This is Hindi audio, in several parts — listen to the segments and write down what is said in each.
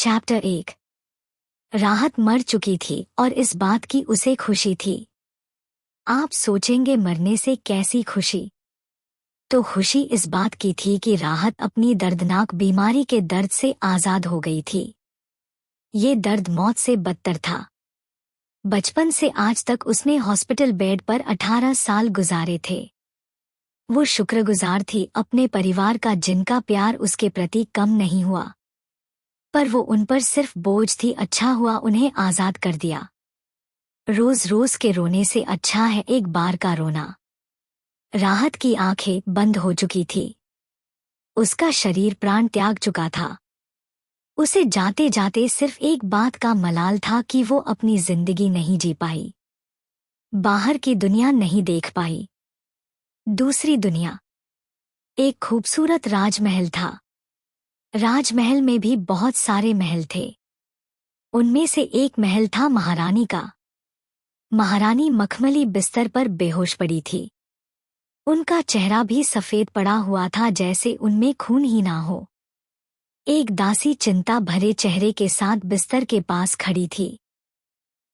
चैप्टर 1। राहत मर चुकी थी और इस बात की उसे खुशी थी। आप सोचेंगे मरने से कैसी खुशी? तो खुशी इस बात की थी कि राहत अपनी दर्दनाक बीमारी के दर्द से आज़ाद हो गई थी। ये दर्द मौत से बदतर था। बचपन से आज तक उसने हॉस्पिटल बेड पर 18 साल गुजारे थे। वो शुक्रगुजार थी अपने परिवार का जिनका प्यार उसके प्रति कम नहीं हुआ, पर वो उन पर सिर्फ बोझ थी। अच्छा हुआ उन्हें आज़ाद कर दिया। रोज रोज के रोने से अच्छा है एक बार का रोना। राहत की आंखें बंद हो चुकी थी। उसका शरीर प्राण त्याग चुका था। उसे जाते जाते सिर्फ एक बात का मलाल था कि वो अपनी जिंदगी नहीं जी पाई, बाहर की दुनिया नहीं देख पाई। दूसरी दुनिया। एक खूबसूरत राजमहल था। राजमहल में भी बहुत सारे महल थे। उनमें से एक महल था महारानी का। महारानी मखमली बिस्तर पर बेहोश पड़ी थी। उनका चेहरा भी सफेद पड़ा हुआ था, जैसे उनमें खून ही ना हो। एक दासी चिंता भरे चेहरे के साथ बिस्तर के पास खड़ी थी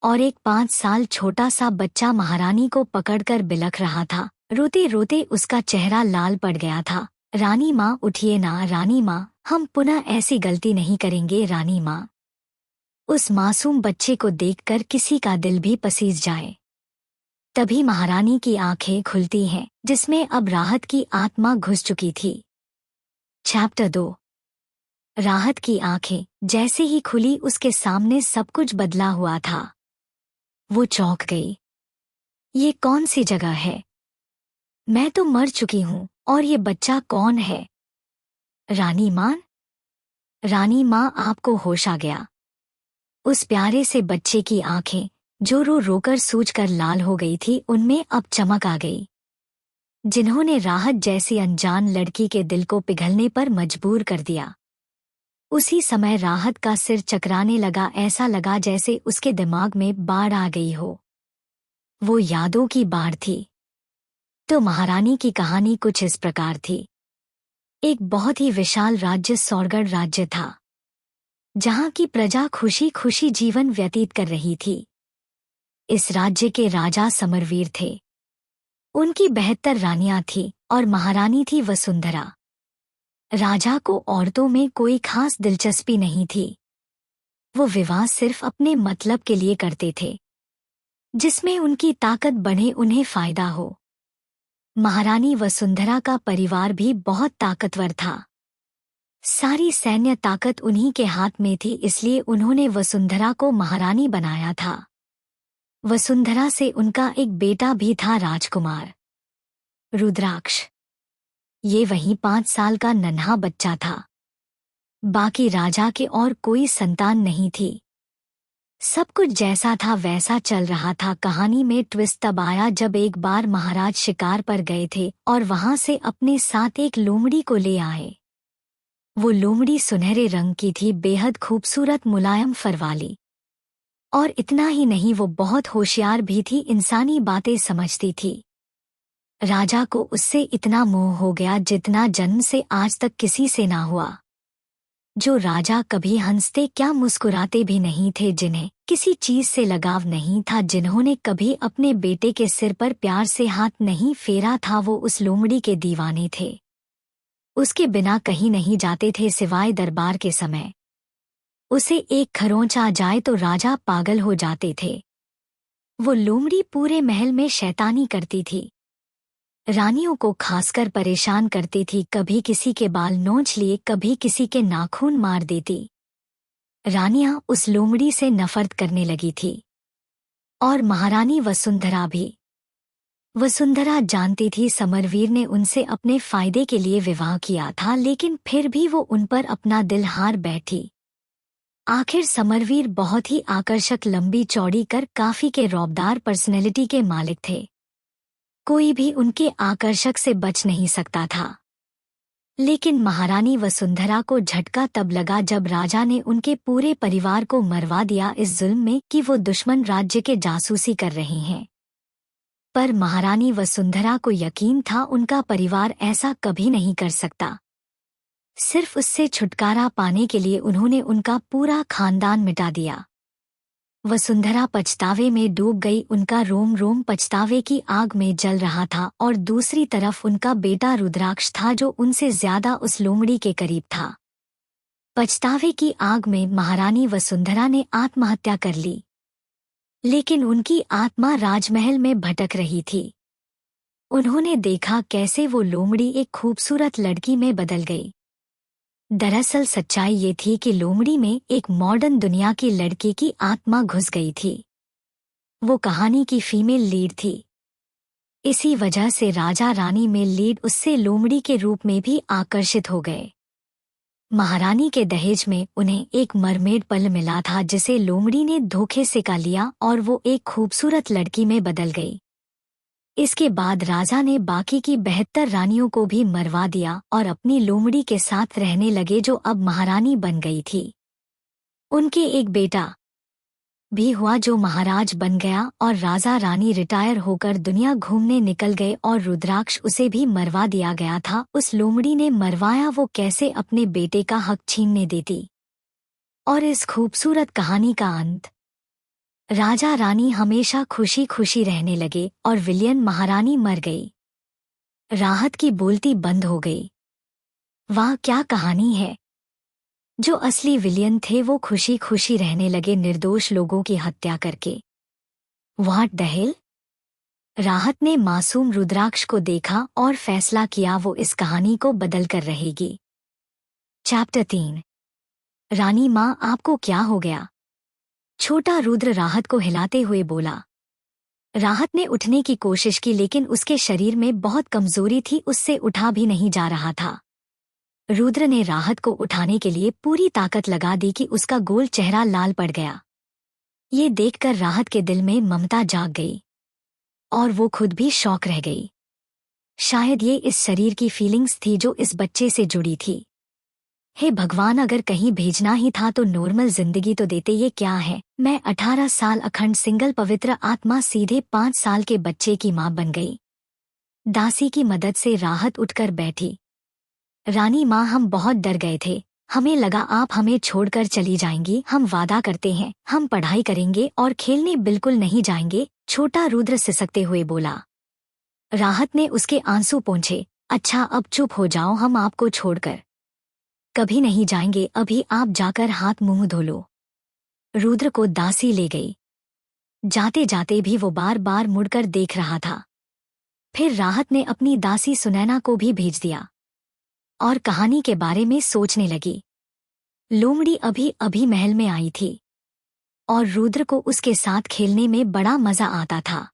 और एक 5 साल छोटा सा बच्चा महारानी को पकड़कर बिलख रहा था। रोते रोते उसका चेहरा लाल पड़ गया था। रानी माँ उठिए ना, रानी माँ, हम पुनः ऐसी गलती नहीं करेंगे, रानी माँ। उस मासूम बच्चे को देखकर किसी का दिल भी पसीज जाए। तभी महारानी की आंखें खुलती हैं, जिसमें अब राहत की आत्मा घुस चुकी थी। चैप्टर 2। राहत की आंखें जैसे ही खुली उसके सामने सब कुछ बदला हुआ था। वो चौंक गई। ये कौन सी जगह है? मैं तो मर चुकी हूँ और ये बच्चा कौन है? रानी माँ? रानी माँ, आपको होश आ गया? उस प्यारे से बच्चे की आंखें जो रो रोकर सूजकर लाल हो गई थी, उनमें अब चमक आ गई, जिन्होंने राहत जैसी अनजान लड़की के दिल को पिघलने पर मजबूर कर दिया। उसी समय राहत का सिर चकराने लगा। ऐसा लगा जैसे उसके दिमाग में बाढ़ आ गई हो। वो यादों की बाढ़ थी। तो महारानी की कहानी कुछ इस प्रकार थी। एक बहुत ही विशाल राज्य सौरगढ़ राज्य था, जहाँ की प्रजा खुशी खुशी जीवन व्यतीत कर रही थी। इस राज्य के राजा समरवीर थे। उनकी 72 रानियां थीं और महारानी थी वसुंधरा। राजा को औरतों में कोई खास दिलचस्पी नहीं थी। वो विवाह सिर्फ अपने मतलब के लिए करते थे, जिसमें उनकी ताकत बढ़े, उन्हें फायदा हो। महारानी वसुंधरा का परिवार भी बहुत ताकतवर था। सारी सैन्य ताकत उन्हीं के हाथ में थी, इसलिए उन्होंने वसुंधरा को महारानी बनाया था। वसुंधरा से उनका एक बेटा भी था, राजकुमार रुद्राक्ष। ये वही 5 साल का नन्हा बच्चा था। बाकी राजा के और कोई संतान नहीं थी। सब कुछ जैसा था वैसा चल रहा था। कहानी में ट्विस्ट तब आया जब एक बार महाराज शिकार पर गए थे और वहां से अपने साथ एक लोमड़ी को ले आए। वो लोमड़ी सुनहरे रंग की थी, बेहद खूबसूरत मुलायम फर वाली। और इतना ही नहीं, वो बहुत होशियार भी थी, इंसानी बातें समझती थी। राजा को उससे इतना मोह हो गया जितना जन्म से आज तक किसी से ना हुआ। जो राजा कभी हंसते क्या मुस्कुराते भी नहीं थे, जिन्हें किसी चीज से लगाव नहीं था, जिन्होंने कभी अपने बेटे के सिर पर प्यार से हाथ नहीं फेरा था, वो उस लोमड़ी के दीवाने थे। उसके बिना कहीं नहीं जाते थे सिवाय दरबार के समय। उसे एक खरोंच आ जाए तो राजा पागल हो जाते थे। वो लोमड़ी पूरे महल में शैतानी करती थी। रानियों को खासकर परेशान करती थी। कभी किसी के बाल नोच लिए, कभी किसी के नाखून मार देती। रानियां उस लोमड़ी से नफरत करने लगी थी, और महारानी वसुंधरा भी। वसुंधरा जानती थी समरवीर ने उनसे अपने फायदे के लिए विवाह किया था, लेकिन फिर भी वो उन पर अपना दिल हार बैठी। आखिर समरवीर बहुत ही आकर्षक, लंबी चौड़ी कर काफी के रौबदार पर्सनैलिटी के मालिक थे। कोई भी उनके आकर्षक से बच नहीं सकता था। लेकिन महारानी वसुंधरा को झटका तब लगा जब राजा ने उनके पूरे परिवार को मरवा दिया इस जुल्म में कि वो दुश्मन राज्य के जासूसी कर रहे हैं। पर महारानी वसुंधरा को यकीन था उनका परिवार ऐसा कभी नहीं कर सकता। सिर्फ उससे छुटकारा पाने के लिए उन्होंने उनका पूरा खानदान मिटा दिया। वसुंधरा पछतावे में डूब गई, उनका रोम रोम पछतावे की आग में जल रहा था और दूसरी तरफ उनका बेटा रुद्राक्ष था जो उनसे ज्यादा उस लोमड़ी के करीब था। पछतावे की आग में महारानी वसुंधरा ने आत्महत्या कर ली, लेकिन उनकी आत्मा राजमहल में भटक रही थी। उन्होंने देखा कैसे वो लोमड़ी एक खूबसूरत लड़की में बदल गई। दरअसल सच्चाई ये थी कि लोमड़ी में एक मॉडर्न दुनिया की लड़की की आत्मा घुस गई थी। वो कहानी की फीमेल लीड थी। इसी वजह से राजा रानी में लीड उससे लोमड़ी के रूप में भी आकर्षित हो गए। महारानी के दहेज में उन्हें एक मरमेड पल मिला था जिसे लोमड़ी ने धोखे से का लिया और वो एक खूबसूरत लड़की में बदल गई। इसके बाद राजा ने बाकी की 72 रानियों को भी मरवा दिया और अपनी लोमड़ी के साथ रहने लगे जो अब महारानी बन गई थी। उनके एक बेटा भी हुआ जो महाराज बन गया और राजा रानी रिटायर होकर दुनिया घूमने निकल गए और रुद्राक्ष उसे भी मरवा दिया गया था। उस लोमड़ी ने मरवाया, वो कैसे अपने बेटे का हक छीनने देती। और इस खूबसूरत कहानी का अंत, राजा रानी हमेशा खुशी खुशी रहने लगे और विलियन महारानी मर गई। राहत की बोलती बंद हो गई। वाह क्या कहानी है। जो असली विलियन थे वो खुशी खुशी रहने लगे निर्दोष लोगों की हत्या करके। What the hell. राहत ने मासूम रुद्राक्ष को देखा और फैसला किया वो इस कहानी को बदल कर रहेगी। चैप्टर 3। रानी माँ आपको क्या हो गया? छोटा रुद्र राहत को हिलाते हुए बोला। राहत ने उठने की कोशिश की लेकिन उसके शरीर में बहुत कमजोरी थी, उससे उठा भी नहीं जा रहा था। रुद्र ने राहत को उठाने के लिए पूरी ताकत लगा दी कि उसका गोल चेहरा लाल पड़ गया। ये देखकर राहत के दिल में ममता जाग गई और वो खुद भी शॉक रह गई। शायद ये इस शरीर की फीलिंग्स थी जो इस बच्चे से जुड़ी थी। हे भगवान, अगर कहीं भेजना ही था तो नॉर्मल जिंदगी तो देते। ये क्या है? मैं 18 साल अखंड सिंगल पवित्र आत्मा सीधे 5 साल के बच्चे की मां बन गई। दासी की मदद से राहत उठकर बैठी। रानी माँ हम बहुत डर गए थे, हमें लगा आप हमें छोड़कर चली जाएंगी। हम वादा करते हैं हम पढ़ाई करेंगे और खेलने बिल्कुल नहीं जाएंगे, छोटा रुद्र सिसकते हुए बोला। राहत ने उसके आंसू पोंछे। अच्छा अब चुप हो जाओ, हम आपको छोड़कर कभी नहीं जाएंगे, अभी आप जाकर हाथ मुंह धो लो। रुद्र को दासी ले गई। जाते जाते भी वो बार बार मुड़कर देख रहा था। फिर राहत ने अपनी दासी सुनैना को भी भेज दिया और कहानी के बारे में सोचने लगी। लोमड़ी अभी अभी महल में आई थी और रुद्र को उसके साथ खेलने में बड़ा मजा आता था।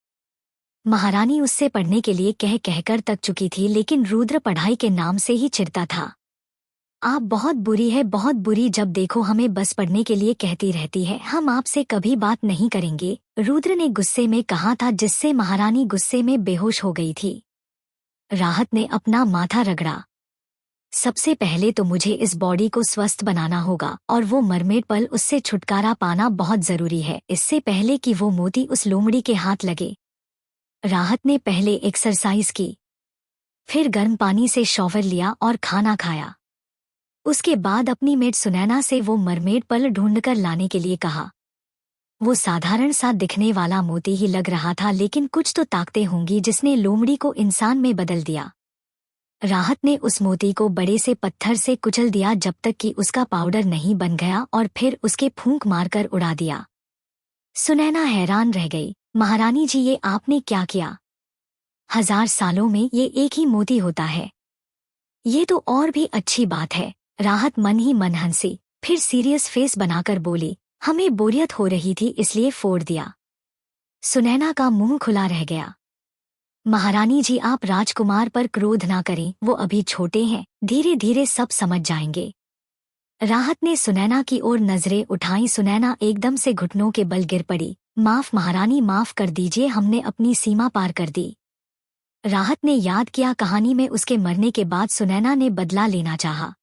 महारानी उससे पढ़ने के लिए कह कहकर तक चुकी थी लेकिन रुद्र पढ़ाई के नाम से ही चिढ़ता था। आप बहुत बुरी है, बहुत बुरी, जब देखो हमें बस पढ़ने के लिए कहती रहती है, हम आपसे कभी बात नहीं करेंगे, रुद्र ने गुस्से में कहा था जिससे महारानी गुस्से में बेहोश हो गई थी। राहत ने अपना माथा रगड़ा। सबसे पहले तो मुझे इस बॉडी को स्वस्थ बनाना होगा और वो मरमेड पल उससे छुटकारा पाना बहुत जरूरी है, इससे पहले कि वो मोती उस लोमड़ी के हाथ लगे। राहत ने पहले एक्सरसाइज की, फिर गर्म पानी से शॉवर लिया और खाना खाया। उसके बाद अपनी मेड सुनैना से वो मरमेड पल ढूंढकर लाने के लिए कहा। वो साधारण सा दिखने वाला मोती ही लग रहा था लेकिन कुछ तो ताकतें होंगी जिसने लोमड़ी को इंसान में बदल दिया। राहत ने उस मोती को बड़े से पत्थर से कुचल दिया जब तक कि उसका पाउडर नहीं बन गया और फिर उसके फूंक मारकर उड़ा दिया। सुनैना हैरान रह गई। महारानी जी, ये आपने क्या किया? 1000 सालों में ये एक ही मोती होता है। ये तो और भी अच्छी बात है। राहत मन ही मन हंसी, फिर सीरियस फेस बनाकर बोली, हमें बोरियत हो रही थी इसलिए फोड़ दिया। सुनैना का मुंह खुला रह गया। महारानी जी, आप राजकुमार पर क्रोध ना करें, वो अभी छोटे हैं, धीरे धीरे सब समझ जाएंगे। राहत ने सुनैना की ओर नजरें उठाई। सुनैना एकदम से घुटनों के बल गिर पड़ी। माफ महारानी, माफ कर दीजिए, हमने अपनी सीमा पार कर दी। राहत ने याद किया कहानी में उसके मरने के बाद सुनैना ने बदला लेना चाहा।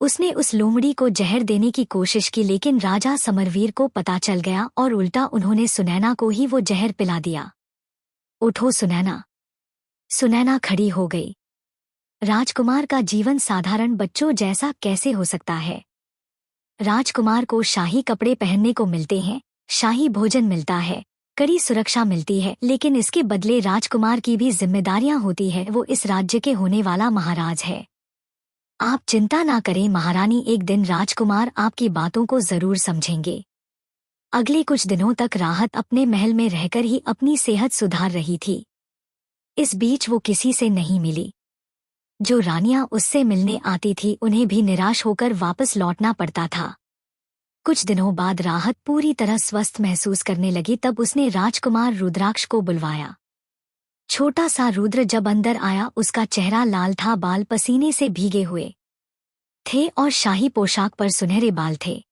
उसने उस लोमड़ी को जहर देने की कोशिश की लेकिन राजा समरवीर को पता चल गया और उल्टा उन्होंने सुनैना को ही वो जहर पिला दिया। उठो सुनैना। सुनैना खड़ी हो गई। राजकुमार का जीवन साधारण बच्चों जैसा कैसे हो सकता है। राजकुमार को शाही कपड़े पहनने को मिलते हैं, शाही भोजन मिलता है, कड़ी सुरक्षा मिलती है, लेकिन इसके बदले राजकुमार की भी जिम्मेदारियां होती है। वो इस राज्य के होने वाला महाराज है। आप चिंता ना करें महारानी, एक दिन राजकुमार आपकी बातों को जरूर समझेंगे। अगले कुछ दिनों तक राहत अपने महल में रहकर ही अपनी सेहत सुधार रही थी। इस बीच वो किसी से नहीं मिली। जो रानियां उससे मिलने आती थी उन्हें भी निराश होकर वापस लौटना पड़ता था। कुछ दिनों बाद राहत पूरी तरह स्वस्थ महसूस करने लगी। तब उसने राजकुमार रुद्राक्ष को बुलवाया। छोटा सा रुद्र जब अंदर आया, उसका चेहरा लाल था, बाल पसीने से भीगे हुए थे और शाही पोशाक पर सुनहरे बाल थे।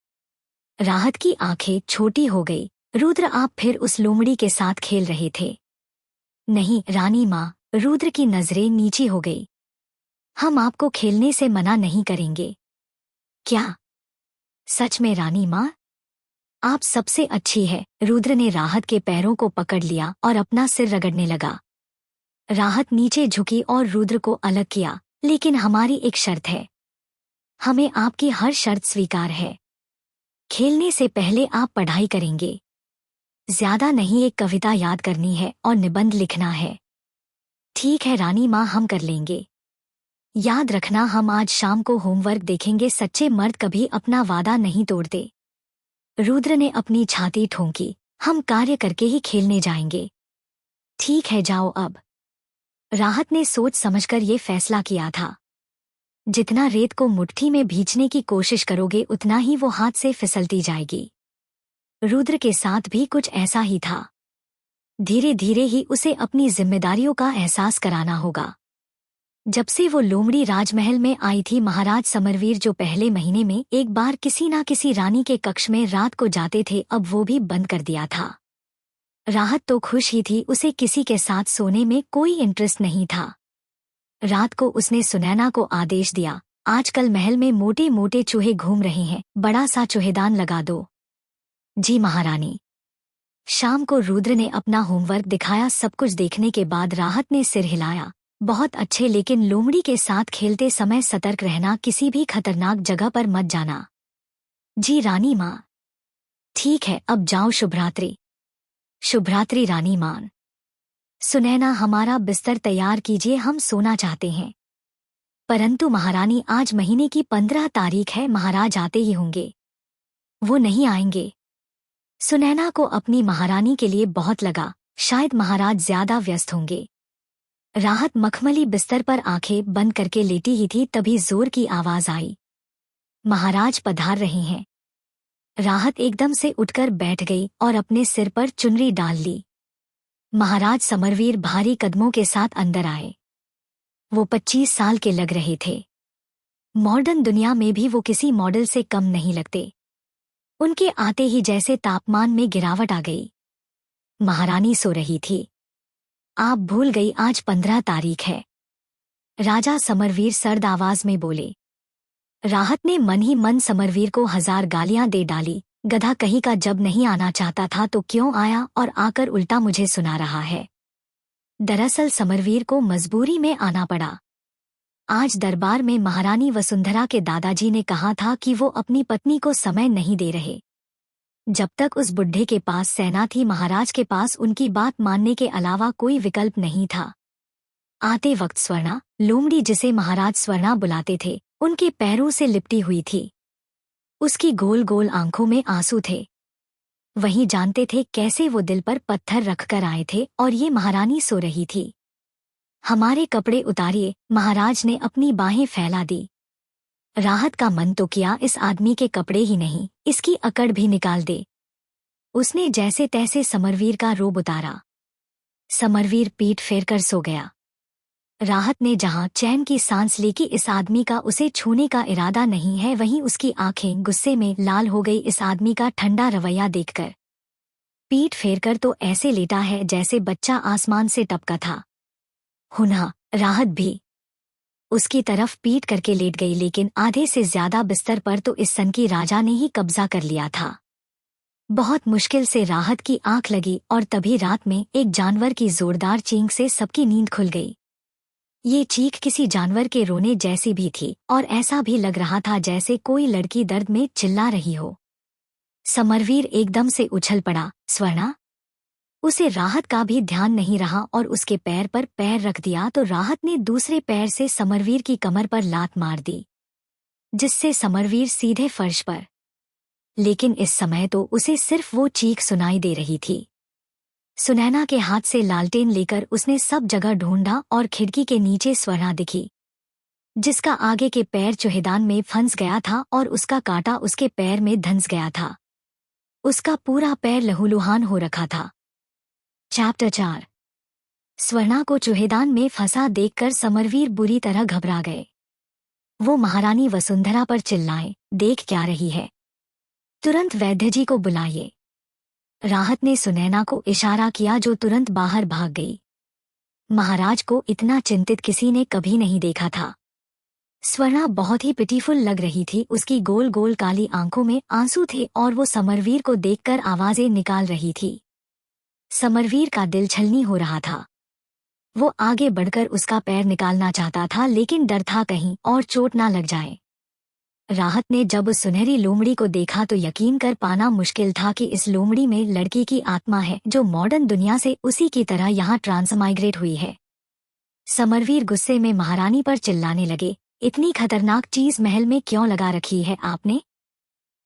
राहत की आंखें छोटी हो गई। रुद्र, आप फिर उस लोमड़ी के साथ खेल रहे थे? नहीं रानी माँ, रुद्र की नजरें नीची हो गई। हम आपको खेलने से मना नहीं करेंगे। क्या? सच में रानी माँ? आप सबसे अच्छी है। रुद्र ने राहत के पैरों को पकड़ लिया और अपना सिर रगड़ने लगा। राहत नीचे झुकी और रुद्र को अलग किया। लेकिन हमारी एक शर्त है। हमें आपकी हर शर्त स्वीकार है। खेलने से पहले आप पढ़ाई करेंगे। ज्यादा नहीं, एक कविता याद करनी है और निबंध लिखना है। ठीक है रानी माँ, हम कर लेंगे। याद रखना, हम आज शाम को होमवर्क देखेंगे। सच्चे मर्द कभी अपना वादा नहीं तोड़ते। रुद्र ने अपनी छाती ठोंकी। हम कार्य करके ही खेलने जाएंगे। ठीक है, जाओ अब। राहत ने सोच समझकर ये फैसला किया था। जितना रेत को मुट्ठी में भींचने की कोशिश करोगे उतना ही वो हाथ से फिसलती जाएगी। रुद्र के साथ भी कुछ ऐसा ही था। धीरे धीरे ही उसे अपनी जिम्मेदारियों का एहसास कराना होगा। जब से वो लोमड़ी राजमहल में आई थी, महाराज समरवीर जो पहले महीने में एक बार किसी ना किसी रानी के कक्ष में रात को जाते थे, अब वो भी बंद कर दिया था। राहत तो खुश ही थी, उसे किसी के साथ सोने में कोई इंटरेस्ट नहीं था। रात को उसने सुनैना को आदेश दिया, आजकल महल में मोटे मोटे चूहे घूम रहे हैं, बड़ा सा चूहेदान लगा दो। जी महारानी। शाम को रुद्र ने अपना होमवर्क दिखाया। सब कुछ देखने के बाद राहत ने सिर हिलाया। बहुत अच्छे, लेकिन लोमड़ी के साथ खेलते समय सतर्क रहना, किसी भी खतरनाक जगह पर मत जाना। जी रानी माँ। ठीक है, अब जाओ। शुभरात्रि। शुभरात्रि रानी माँ। सुनैना, हमारा बिस्तर तैयार कीजिए, हम सोना चाहते हैं। परंतु महारानी, आज महीने की 15 तारीख है, महाराज आते ही होंगे। वो नहीं आएंगे। सुनैना को अपनी महारानी के लिए बहुत लगा, शायद महाराज ज्यादा व्यस्त होंगे। राहत मखमली बिस्तर पर आंखें बंद करके लेटी ही थी, तभी जोर की आवाज आई, महाराज पधार रहे हैं। राहत एकदम से उठकर बैठ गई और अपने सिर पर चुनरी डाल ली। महाराज समरवीर भारी कदमों के साथ अंदर आए। वो 25 साल के लग रहे थे। मॉडर्न दुनिया में भी वो किसी मॉडल से कम नहीं लगते। उनके आते ही जैसे तापमान में गिरावट आ गई। महारानी सो रही थी। आप भूल गई, आज 15 तारीख है। राजा समरवीर सर्द आवाज में बोले। राहत ने मन ही मन समरवीर को 1000 गालियां दे डाली। गधा कहीं का, जब नहीं आना चाहता था तो क्यों आया, और आकर उल्टा मुझे सुना रहा है। दरअसल समरवीर को मजबूरी में आना पड़ा। आज दरबार में महारानी वसुंधरा के दादाजी ने कहा था कि वो अपनी पत्नी को समय नहीं दे रहे। जब तक उस बुढ़े के पास सेना थी, महाराज के पास उनकी बात मानने के अलावा कोई विकल्प नहीं था। आते वक्त स्वर्णा, लोमड़ी जिसे महाराज स्वर्णा बुलाते थे, उनके पैरों से लिपटी हुई थी। उसकी गोल गोल आंखों में आंसू थे। वही जानते थे कैसे वो दिल पर पत्थर रखकर आए थे, और ये महारानी सो रही थी। हमारे कपड़े उतारिए, महाराज ने अपनी बाहें फैला दी। राहत का मन तो किया इस आदमी के कपड़े ही नहीं, इसकी अकड़ भी निकाल दे। उसने जैसे तैसे समरवीर का रोब उतारा। समरवीर पीठ फेरकर सो गया। राहत ने जहां चैन की सांस ली कि इस आदमी का उसे छूने का इरादा नहीं है, वहीं उसकी आंखें गुस्से में लाल हो गई इस आदमी का ठंडा रवैया देखकर। पीठ फेरकर तो ऐसे लेटा है जैसे बच्चा आसमान से टपका था। हुना, राहत भी उसकी तरफ पीठ करके लेट गई, लेकिन आधे से ज्यादा बिस्तर पर तो इस सन की राजा ने ही कब्जा कर लिया था। बहुत मुश्किल से राहत की आंख लगी और तभी रात में एक जानवर की जोरदार चींक से सबकी नींद खुल गई। ये चीख किसी जानवर के रोने जैसी भी थी और ऐसा भी लग रहा था जैसे कोई लड़की दर्द में चिल्ला रही हो। समरवीर एकदम से उछल पड़ा। स्वर्णा! उसे राहत का भी ध्यान नहीं रहा और उसके पैर पर पैर रख दिया तो राहत ने दूसरे पैर से समरवीर की कमर पर लात मार दी, जिससे समरवीर सीधे फर्श पर। लेकिन इस समय तो उसे सिर्फ वो चीख सुनाई दे रही थी। सुनैना के हाथ से लालटेन लेकर उसने सब जगह ढूंढा और खिड़की के नीचे स्वर्णा दिखी, जिसका आगे के पैर चूहेदान में फंस गया था और उसका कांटा उसके पैर में धंस गया था। उसका पूरा पैर लहूलुहान हो रखा था। चैप्टर 4। स्वर्णा को चूहेदान में फंसा देखकर समरवीर बुरी तरह घबरा गए। वो महारानी वसुंधरा पर चिल्लाए, देख क्या रही है? तुरंत वैद्य जी को बुलाइए। राहत ने सुनैना को इशारा किया जो तुरंत बाहर भाग गई। महाराज को इतना चिंतित किसी ने कभी नहीं देखा था। स्वर्णा बहुत ही पिटीफुल लग रही थी। उसकी गोल गोल काली आंखों में आंसू थे और वो समरवीर को देखकर आवाजें निकाल रही थी। समरवीर का दिल छलनी हो रहा था। वो आगे बढ़कर उसका पैर निकालना चाहता था लेकिन डर था कहीं और चोट ना लग जाए। राहत ने जब उस सुनहरी लोमड़ी को देखा तो यकीन कर पाना मुश्किल था कि इस लोमड़ी में लड़की की आत्मा है जो मॉडर्न दुनिया से उसी की तरह यहाँ ट्रांसमाइग्रेट हुई है। समरवीर गुस्से में महारानी पर चिल्लाने लगे, इतनी खतरनाक चीज महल में क्यों लगा रखी है आपने?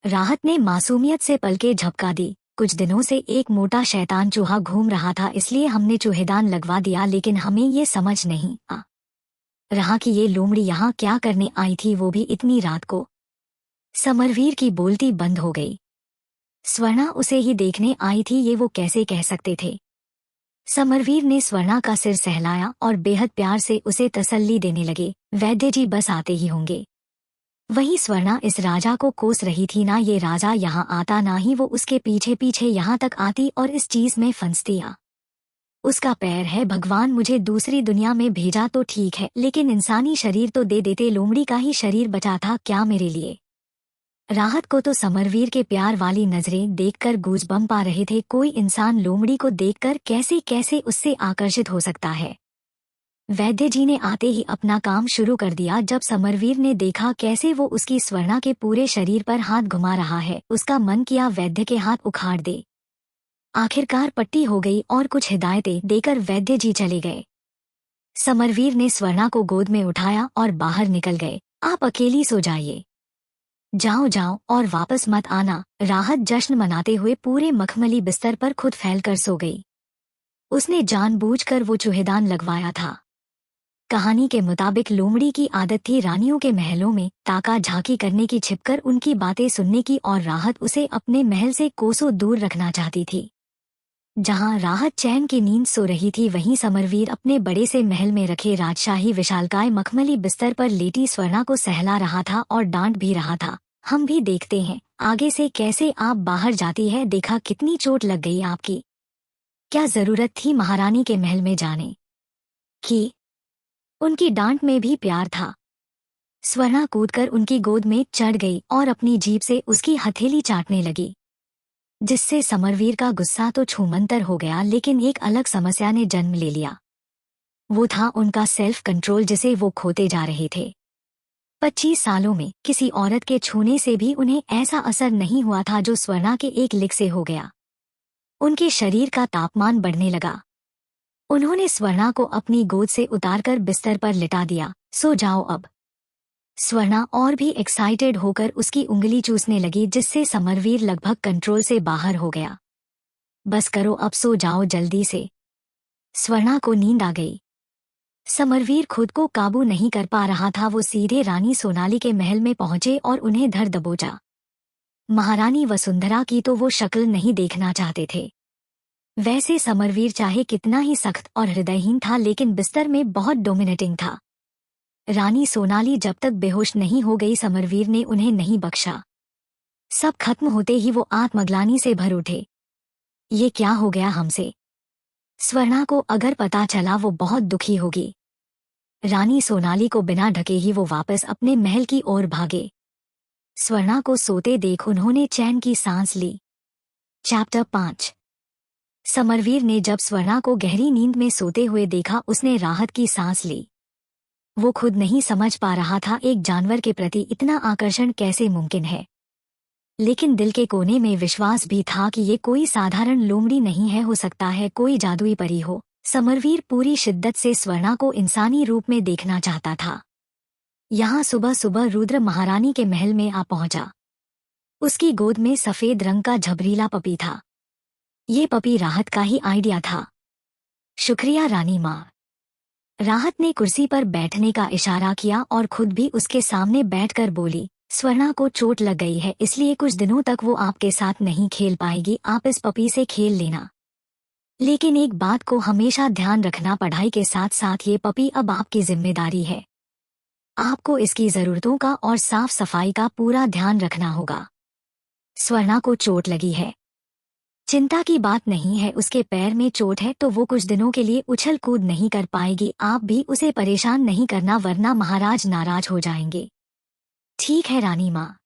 राहत ने मासूमियत से पलके झपका दी, कुछ दिनों से एक मोटा शैतान चूहा घूम रहा था इसलिए हमने चूहेदान लगवा दिया, लेकिन हमें ये समझ नहीं आ रहा कि ये लोमड़ी यहाँ क्या करने आई थी, वो भी इतनी रात को। समरवीर की बोलती बंद हो गई। स्वर्णा उसे ही देखने आई थी, ये वो कैसे कह सकते थे? समरवीर ने स्वर्णा का सिर सहलाया और बेहद प्यार से उसे तसल्ली देने लगे, वैद्य जी बस आते ही होंगे। वहीं स्वर्णा इस राजा को कोस रही थी, ना ये राजा यहाँ आता ना ही वो उसके पीछे पीछे यहाँ तक आती और इस चीज में फंसती। उसका पैर है, भगवान मुझे दूसरी दुनिया में भेजा तो ठीक है, लेकिन इंसानी शरीर तो दे देते, लोमड़ी का ही शरीर बचा था क्या मेरे लिए? राहत को तो समरवीर के प्यार वाली नजरें देखकर गूजबम्प आ रहे थे। कोई इंसान लोमड़ी को देखकर कैसे कैसे उससे आकर्षित हो सकता है? वैद्य जी ने आते ही अपना काम शुरू कर दिया। जब समरवीर ने देखा कैसे वो उसकी स्वर्णा के पूरे शरीर पर हाथ घुमा रहा है, उसका मन किया वैद्य के हाथ उखाड़ दे। आखिरकार पट्टी हो गई और कुछ हिदायतें देकर वैद्य जी चले गए। समरवीर ने स्वर्णा को गोद में उठाया और बाहर निकल गए। आप अकेली सो जाइए, जाओ जाओ और वापस मत आना। राहत जश्न मनाते हुए पूरे मखमली बिस्तर पर खुद फैलकर सो गई। उसने जानबूझकर वो चूहेदान लगवाया था। कहानी के मुताबिक लोमड़ी की आदत थी रानियों के महलों में ताका झांकी करने की, छिपकर उनकी बातें सुनने की, और राहत उसे अपने महल से कोसों दूर रखना चाहती थी। जहां राहत चैन की नींद सो रही थी, वहीं समरवीर अपने बड़े से महल में रखे राजशाही विशालकाय मखमली बिस्तर पर लेटी स्वर्णा को सहला रहा था और डांट भी रहा था। हम भी देखते हैं आगे से कैसे आप बाहर जाती है, देखा कितनी चोट लग गई आपकी। क्या जरूरत थी महारानी के महल में जाने की? उनकी डांट में भी प्यार था। स्वर्णा कूदकर उनकी गोद में चढ़ गई और अपनी जीभ से उसकी हथेली चाटने लगी, जिससे समरवीर का गुस्सा तो छूमंतर हो गया, लेकिन एक अलग समस्या ने जन्म ले लिया। वो था उनका सेल्फ कंट्रोल, जिसे वो खोते जा रहे थे। 25 सालों में किसी औरत के छूने से भी उन्हें ऐसा असर नहीं हुआ था जो स्वर्णा के एक लिक से हो गया। उनके शरीर का तापमान बढ़ने लगा। उन्होंने स्वर्णा को अपनी गोद से उतारकर बिस्तर पर लिटा दिया। सो जाओ अब। स्वर्णा और भी एक्साइटेड होकर उसकी उंगली चूसने लगी, जिससे समरवीर लगभग कंट्रोल से बाहर हो गया। बस करो अब, सो जाओ जल्दी से। स्वर्णा को नींद आ गई। समरवीर खुद को काबू नहीं कर पा रहा था। वो सीधे रानी सोनाली के महल में पहुंचे और उन्हें धर दबोचा। महारानी वसुंधरा की तो वो शक्ल नहीं देखना चाहते थे। वैसे समरवीर चाहे कितना ही सख्त और हृदयहीन था, लेकिन बिस्तर में बहुत डोमिनेटिंग था। रानी सोनाली जब तक बेहोश नहीं हो गई, समरवीर ने उन्हें नहीं बख्शा। सब खत्म होते ही वो आत्मग्लानि से भर उठे। ये क्या हो गया हमसे? स्वर्णा को अगर पता चला वो बहुत दुखी होगी। रानी सोनाली को बिना ढके ही वो वापस अपने महल की ओर भागे। स्वर्णा को सोते देख उन्होंने चैन की सांस ली। चैप्टर 5। समरवीर ने जब स्वर्णा को गहरी नींद में सोते हुए देखा, उसने राहत की सांस ली। वो खुद नहीं समझ पा रहा था एक जानवर के प्रति इतना आकर्षण कैसे मुमकिन है, लेकिन दिल के कोने में विश्वास भी था कि ये कोई साधारण लोमड़ी नहीं है, हो सकता है कोई जादुई परी हो। समरवीर पूरी शिद्दत से स्वर्णा को इंसानी रूप में देखना चाहता था। यहाँ सुबह सुबह रुद्र महारानी के महल में आ पहुंचा। उसकी गोद में सफेद रंग का झबरीला पपी था। ये पपी राहत का ही आइडिया था। शुक्रिया रानी माँ। राहत ने कुर्सी पर बैठने का इशारा किया और खुद भी उसके सामने बैठकर बोली, स्वर्णा को चोट लग गई है, इसलिए कुछ दिनों तक वो आपके साथ नहीं खेल पाएगी। आप इस पपी से खेल लेना, लेकिन एक बात को हमेशा ध्यान रखना, पढ़ाई के साथ साथ ये पपी अब आपकी जिम्मेदारी है। आपको इसकी जरूरतों का और साफ सफाई का पूरा ध्यान रखना होगा। स्वर्णा को चोट लगी है, चिंता की बात नहीं है। उसके पैर में चोट है तो वो कुछ दिनों के लिए उछल कूद नहीं कर पाएगी। आप भी उसे परेशान नहीं करना, वरना महाराज नाराज हो जाएंगे। ठीक है रानी माँ,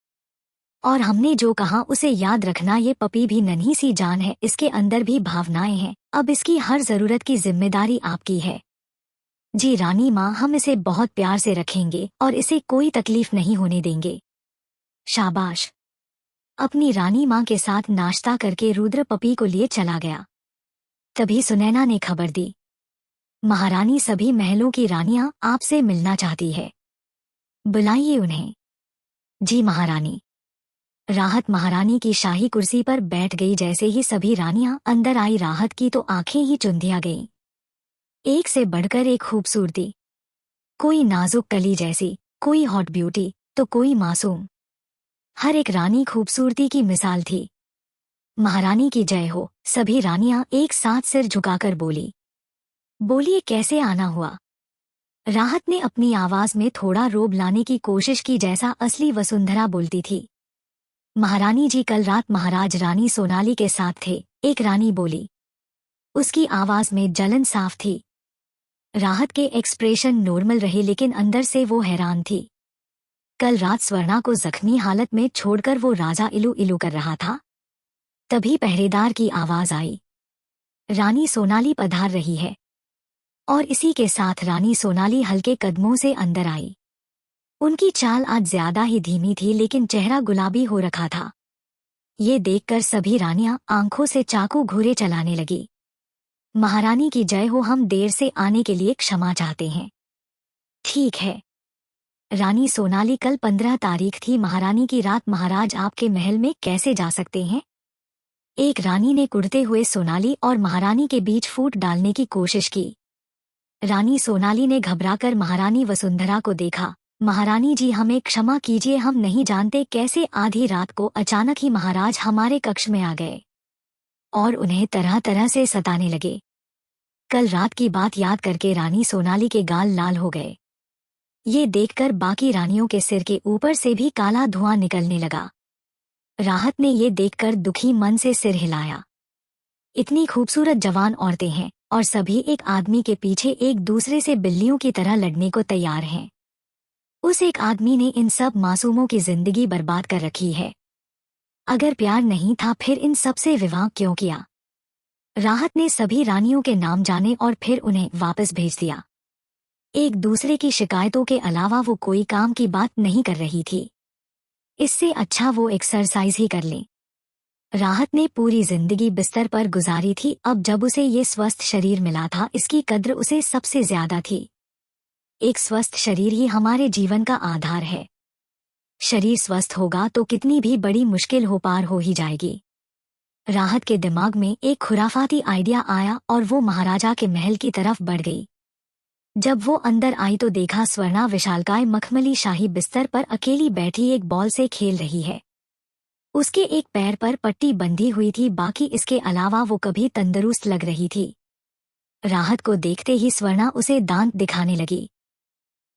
और हमने जो कहा उसे याद रखना। ये पपी भी नन्ही सी जान है, इसके अंदर भी भावनाएं हैं। अब इसकी हर जरूरत की जिम्मेदारी आपकी है। जी रानी माँ, हम इसे बहुत प्यार से रखेंगे और इसे कोई तकलीफ नहीं होने देंगे। शाबाश। अपनी रानी माँ के साथ नाश्ता करके रुद्र पपी को लिए चला गया। तभी सुनैना ने खबर दी, महारानी सभी महलों की रानियां आपसे मिलना चाहती है, बुलाइए उन्हें। जी महारानी। राहत महारानी की शाही कुर्सी पर बैठ गई। जैसे ही सभी रानियां अंदर आई, राहत की तो आंखें ही चुंधिया गईं। एक से बढ़कर एक खूबसूरती, कोई नाजुक कली जैसी, कोई हॉट ब्यूटी तो कोई मासूम। हर एक रानी खूबसूरती की मिसाल थी। महारानी की जय हो। सभी रानियां एक साथ सिर झुकाकर बोली, बोलिए कैसे आना हुआ। राहत ने अपनी आवाज में थोड़ा रोब लाने की कोशिश की, जैसा असली वसुंधरा बोलती थी। महारानी जी कल रात महाराज रानी सोनाली के साथ थे, एक रानी बोली। उसकी आवाज में जलन साफ थी। राहत के एक्सप्रेशन नॉर्मल रहे, लेकिन अंदर से वो हैरान थी। कल रात स्वर्णा को जख्मी हालत में छोड़कर वो राजा इलू इलू कर रहा था। तभी पहरेदार की आवाज आई, रानी सोनाली पधार रही है। और इसी के साथ रानी सोनाली हल्के कदमों से अंदर आई। उनकी चाल आज ज्यादा ही धीमी थी, लेकिन चेहरा गुलाबी हो रखा था। ये देखकर सभी रानियां आंखों से चाकू घूरे चलाने लगी। महारानी की जय हो, हम देर से आने के लिए क्षमा चाहते हैं। ठीक है रानी सोनाली, कल 15 तारीख थी, महारानी की रात, महाराज आपके महल में कैसे जा सकते हैं। एक रानी ने कुढ़ते हुए सोनाली और महारानी के बीच फूट डालने की कोशिश की। रानी सोनाली ने घबराकर महारानी वसुंधरा को देखा। महारानी जी हमें क्षमा कीजिए, हम नहीं जानते कैसे आधी रात को अचानक ही महाराज हमारे कक्ष में आ गए और उन्हें तरह तरह से सताने लगे। कल रात की बात याद करके रानी सोनाली के गाल लाल हो गए। ये देखकर बाकी रानियों के सिर के ऊपर से भी काला धुआं निकलने लगा। राहत ने ये देखकर दुखी मन से सिर हिलाया। इतनी खूबसूरत जवान औरतें हैं और सभी एक आदमी के पीछे एक दूसरे से बिल्लियों की तरह लड़ने को तैयार हैं। उस एक आदमी ने इन सब मासूमों की जिंदगी बर्बाद कर रखी है। अगर प्यार नहीं था फिर इन सब से विवाह क्यों किया। राहत ने सभी रानियों के नाम जाने और फिर उन्हें वापस भेज दिया। एक दूसरे की शिकायतों के अलावा वो कोई काम की बात नहीं कर रही थी। इससे अच्छा वो एक्सरसाइज ही कर ले। राहत ने पूरी जिंदगी बिस्तर पर गुजारी थी, अब जब उसे ये स्वस्थ शरीर मिला था, इसकी कद्र उसे सबसे ज्यादा थी। एक स्वस्थ शरीर ही हमारे जीवन का आधार है। शरीर स्वस्थ होगा तो कितनी भी बड़ी मुश्किल हो पार हो ही जाएगी। राहत के दिमाग में एक खुराफाती आइडिया आया और वो महाराजा के महल की तरफ बढ़ गई। जब वो अंदर आई तो देखा स्वर्णा विशालकाय मखमली शाही बिस्तर पर अकेली बैठी एक बॉल से खेल रही है। उसके एक पैर पर पट्टी बंधी हुई थी, बाकी इसके अलावा वो कभी तंदुरुस्त लग रही थी। राहत को देखते ही स्वर्णा उसे दांत दिखाने लगी।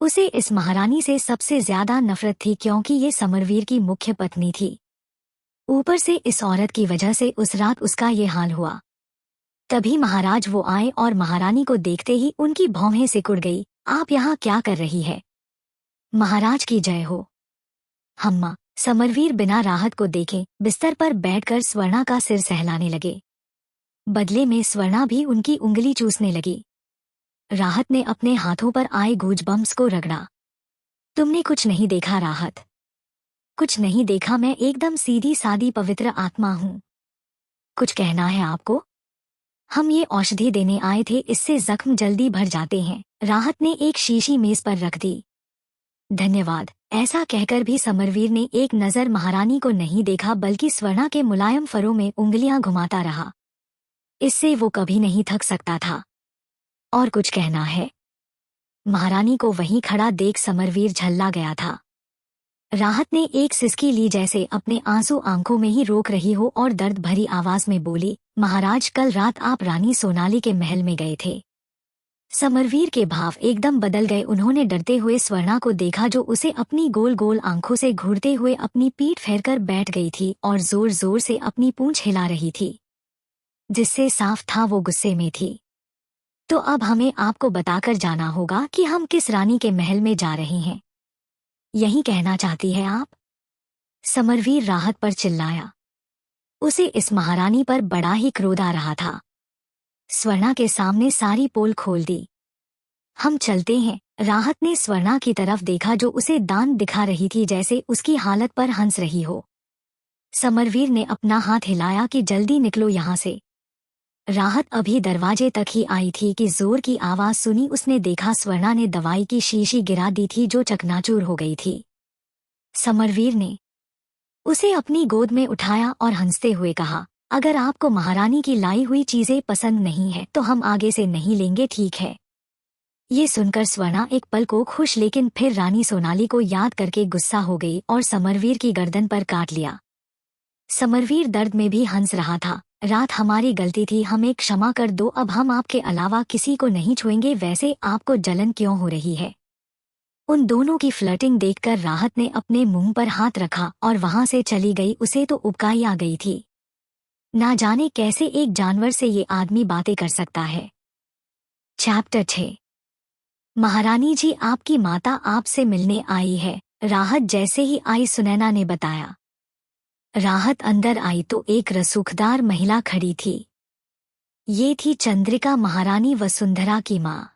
उसे इस महारानी से सबसे ज्यादा नफरत थी, क्योंकि ये समरवीर की मुख्य पत्नी थी। ऊपर से इस औरत की वजह से उस रात उसका ये हाल हुआ। तभी महाराज वो आए और महारानी को देखते ही उनकी भौहें सिकुड़ गई। आप यहाँ क्या कर रही है। महाराज की जय हो। हम्मा। समरवीर बिना राहत को देखे बिस्तर पर बैठकर स्वर्णा का सिर सहलाने लगे। बदले में स्वर्णा भी उनकी उंगली चूसने लगी। राहत ने अपने हाथों पर आए गूजबम्स को रगड़ा। तुमने कुछ नहीं देखा राहत, कुछ नहीं देखा। मैं एकदम सीधी सादी पवित्र आत्मा हूँ। कुछ कहना है आपको? हम ये औषधि देने आए थे, इससे जख्म जल्दी भर जाते हैं। राहत ने एक शीशी मेज पर रख दी। धन्यवाद। ऐसा कहकर भी समरवीर ने एक नज़र महारानी को नहीं देखा, बल्कि स्वर्णा के मुलायम फरों में उंगलियां घुमाता रहा। इससे वो कभी नहीं थक सकता था। और कुछ कहना है? महारानी को वहीं खड़ा देख समरवीर झल्ला गया था। राहत ने एक सिसकी ली, जैसे अपने आंसू आंखों में ही रोक रही हो, और दर्द भरी आवाज में बोली, महाराज, कल रात आप रानी सोनाली के महल में गए थे। समरवीर के भाव एकदम बदल गए। उन्होंने डरते हुए स्वर्णा को देखा, जो उसे अपनी गोल गोल आंखों से घूरते हुए अपनी पीठ फेरकर बैठ गई थी और जोर जोर से अपनी पूंछ हिला रही थी, जिससे साफ था वो गुस्से में थी। तो अब हमें आपको बताकर जाना होगा कि हम किस रानी के महल में जा रहे हैं। यही कहना चाहती है आप? समरवीर राहत पर चिल्लाया। उसे इस महारानी पर बड़ा ही क्रोध आ रहा था। स्वर्णा के सामने सारी पोल खोल दी। हम चलते हैं। राहत ने स्वर्णा की तरफ देखा, जो उसे दांत दिखा रही थी, जैसे उसकी हालत पर हंस रही हो। समरवीर ने अपना हाथ हिलाया कि जल्दी निकलो यहाँ से। राहत अभी दरवाजे तक ही आई थी कि जोर की आवाज सुनी। उसने देखा स्वर्णा ने दवाई की शीशी गिरा दी थी, जो चकनाचूर हो गई थी। समरवीर ने उसे अपनी गोद में उठाया और हंसते हुए कहा, अगर आपको महारानी की लाई हुई चीजें पसंद नहीं है तो हम आगे से नहीं लेंगे, ठीक है? ये सुनकर स्वर्णा एक पल को खुश, लेकिन फिर रानी सोनाली को याद करके गुस्सा हो गई और समरवीर की गर्दन पर काट लिया। समरवीर दर्द में भी हंस रहा था। रात हमारी गलती थी, हमें क्षमा कर दो। अब हम आपके अलावा किसी को नहीं छुएंगे। वैसे आपको जलन क्यों हो रही है? उन दोनों की फ्लर्टिंग देखकर राहत ने अपने मुंह पर हाथ रखा और वहां से चली गई। उसे तो उबकाई आ गई थी। ना जाने कैसे एक जानवर से ये आदमी बातें कर सकता है। चैप्टर 6। महारानी जी, आपकी माता आपसे मिलने आई है। राहत जैसे ही आई, सुनैना ने बताया। राहत अंदर आई तो एक रसूखदार महिला खड़ी थी। ये थी चंद्रिका, महारानी वसुंधरा की माँ।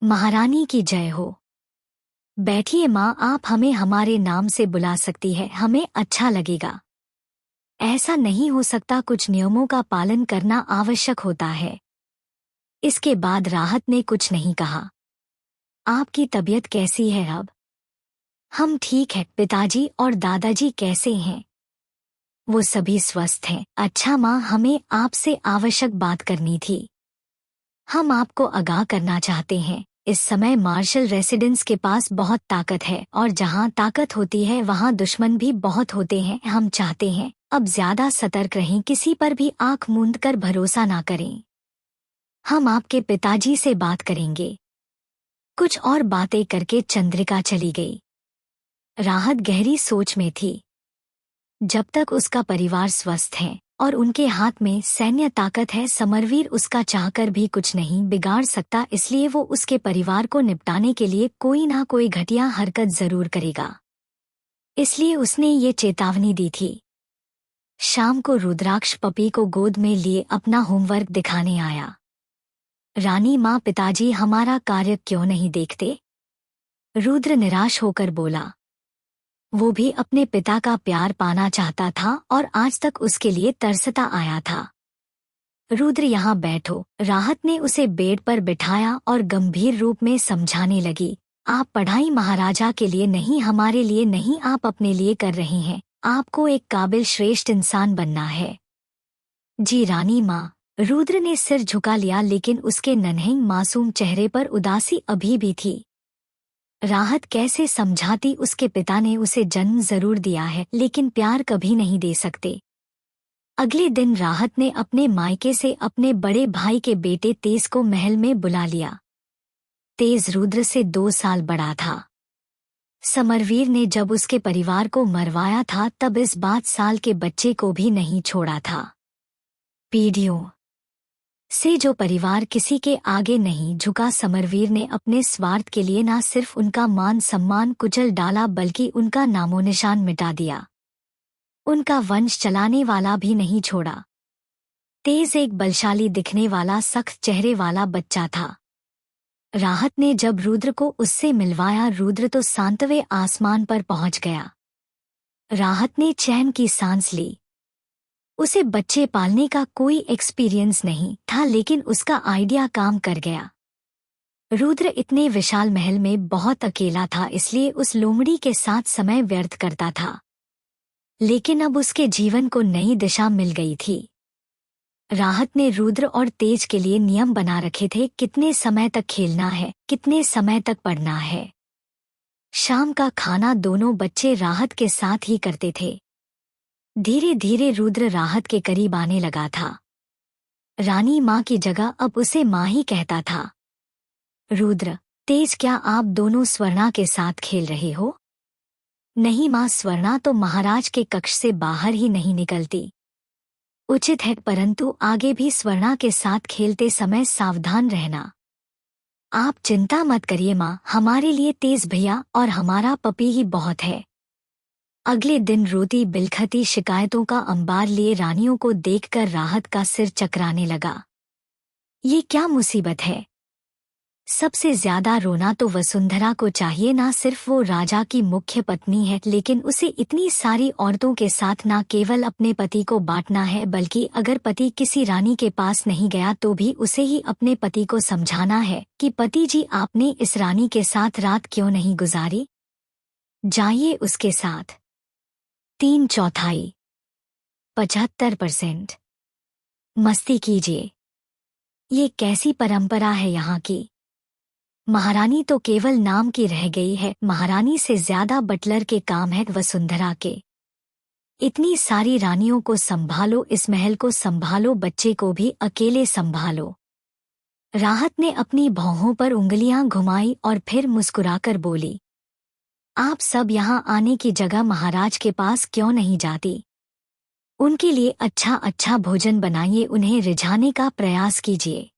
महारानी की जय हो। बैठिए माँ, आप हमें हमारे नाम से बुला सकती है, हमें अच्छा लगेगा। ऐसा नहीं हो सकता, कुछ नियमों का पालन करना आवश्यक होता है। इसके बाद राहत ने कुछ नहीं कहा। आपकी तबीयत कैसी है अब? हम ठीक है। पिताजी और दादाजी कैसे हैं? वो सभी स्वस्थ हैं। अच्छा माँ, हमें आपसे आवश्यक बात करनी थी। हम आपको आगाह करना चाहते हैं, इस समय मार्शल रेसिडेंस के पास बहुत ताकत है, और जहाँ ताकत होती है वहाँ दुश्मन भी बहुत होते हैं। हम चाहते हैं अब ज्यादा सतर्क रहें, किसी पर भी आंख मूंद कर भरोसा ना करें। हम आपके पिताजी से बात करेंगे। कुछ और बातें करके चंद्रिका चली गई। राहत गहरी सोच में थी। जब तक उसका परिवार स्वस्थ है और उनके हाथ में सैन्य ताकत है, समरवीर उसका चाहकर भी कुछ नहीं बिगाड़ सकता। इसलिए वो उसके परिवार को निपटाने के लिए कोई ना कोई घटिया हरकत जरूर करेगा। इसलिए उसने ये चेतावनी दी थी। शाम को रुद्राक्ष पपी को गोद में लिए अपना होमवर्क दिखाने आया। रानी माँ, पिताजी हमारा कार्य क्यों नहीं देखते? रुद्र निराश होकर बोला। वो भी अपने पिता का प्यार पाना चाहता था और आज तक उसके लिए तरसता आया था। रुद्र, यहाँ बैठो। राहत ने उसे बेड पर बिठाया और गंभीर रूप में समझाने लगी। आप पढ़ाई महाराजा के लिए नहीं, हमारे लिए नहीं, आप अपने लिए कर रही हैं। आपको एक काबिल श्रेष्ठ इंसान बनना है। जी रानी माँ। रुद्र ने सिर झुका लिया, लेकिन उसके नन्हे मासूम चेहरे पर उदासी अभी भी थी। राहत कैसे समझाती, उसके पिता ने उसे जन्म जरूर दिया है, लेकिन प्यार कभी नहीं दे सकते। अगले दिन राहत ने अपने मायके से अपने बड़े भाई के बेटे तेज को महल में बुला लिया। तेज रुद्र से 2 साल बड़ा था। समरवीर ने जब उसके परिवार को मरवाया था, तब इस 5 साल के बच्चे को भी नहीं छोड़ा था। पीढ़ियों से जो परिवार किसी के आगे नहीं झुका, समरवीर ने अपने स्वार्थ के लिए न सिर्फ उनका मान सम्मान कुचल डाला, बल्कि उनका नामो निशान मिटा दिया। उनका वंश चलाने वाला भी नहीं छोड़ा। तेज एक बलशाली दिखने वाला, सख्त चेहरे वाला बच्चा था। राहत ने जब रुद्र को उससे मिलवाया, रुद्र तो सांतवे आसमान पर पहुंच गया। राहत ने चैन की सांस ली। उसे बच्चे पालने का कोई एक्सपीरियंस नहीं था, लेकिन उसका आइडिया काम कर गया। रुद्र इतने विशाल महल में बहुत अकेला था, इसलिए उस लोमड़ी के साथ समय व्यर्थ करता था। लेकिन अब उसके जीवन को नई दिशा मिल गई थी। राहत ने रुद्र और तेज के लिए नियम बना रखे थे, कितने समय तक खेलना है, कितने समय तक पढ़ना है। शाम का खाना दोनों बच्चे राहत के साथ ही करते थे। धीरे धीरे रुद्र राहत के करीब आने लगा था। रानी माँ की जगह अब उसे माँ ही कहता था। रुद्र, तेज, क्या आप दोनों स्वर्णा के साथ खेल रहे हो? नहीं माँ, स्वर्णा तो महाराज के कक्ष से बाहर ही नहीं निकलती। उचित है, परंतु आगे भी स्वर्णा के साथ खेलते समय सावधान रहना। आप चिंता मत करिए माँ, हमारे लिए तेज भैया और हमारा पपी ही बहुत है। अगले दिन रोती बिलखती शिकायतों का अंबार लिए रानियों को देखकर राहत का सिर चकराने लगा। ये क्या मुसीबत है? सबसे ज्यादा रोना तो वसुंधरा को चाहिए। ना सिर्फ वो राजा की मुख्य पत्नी है, लेकिन उसे इतनी सारी औरतों के साथ ना केवल अपने पति को बांटना है, बल्कि अगर पति किसी रानी के पास नहीं गया तो भी उसे ही अपने पति को समझाना है कि पति जी, आपने इस रानी के साथ रात क्यों नहीं गुजारी? जाइए उसके साथ। 3/4 75% मस्ती कीजिए। ये कैसी परंपरा है यहाँ की? महारानी तो केवल नाम की रह गई है। महारानी से ज्यादा बटलर के काम है वसुंधरा के। इतनी सारी रानियों को संभालो, इस महल को संभालो, बच्चे को भी अकेले संभालो। राहत ने अपनी भौहों पर उंगलियां घुमाई और फिर मुस्कुराकर बोली, आप सब यहाँ आने की जगह महाराज के पास क्यों नहीं जाती? उनके लिए अच्छा अच्छा भोजन बनाइए, उन्हें रिझाने का प्रयास कीजिए।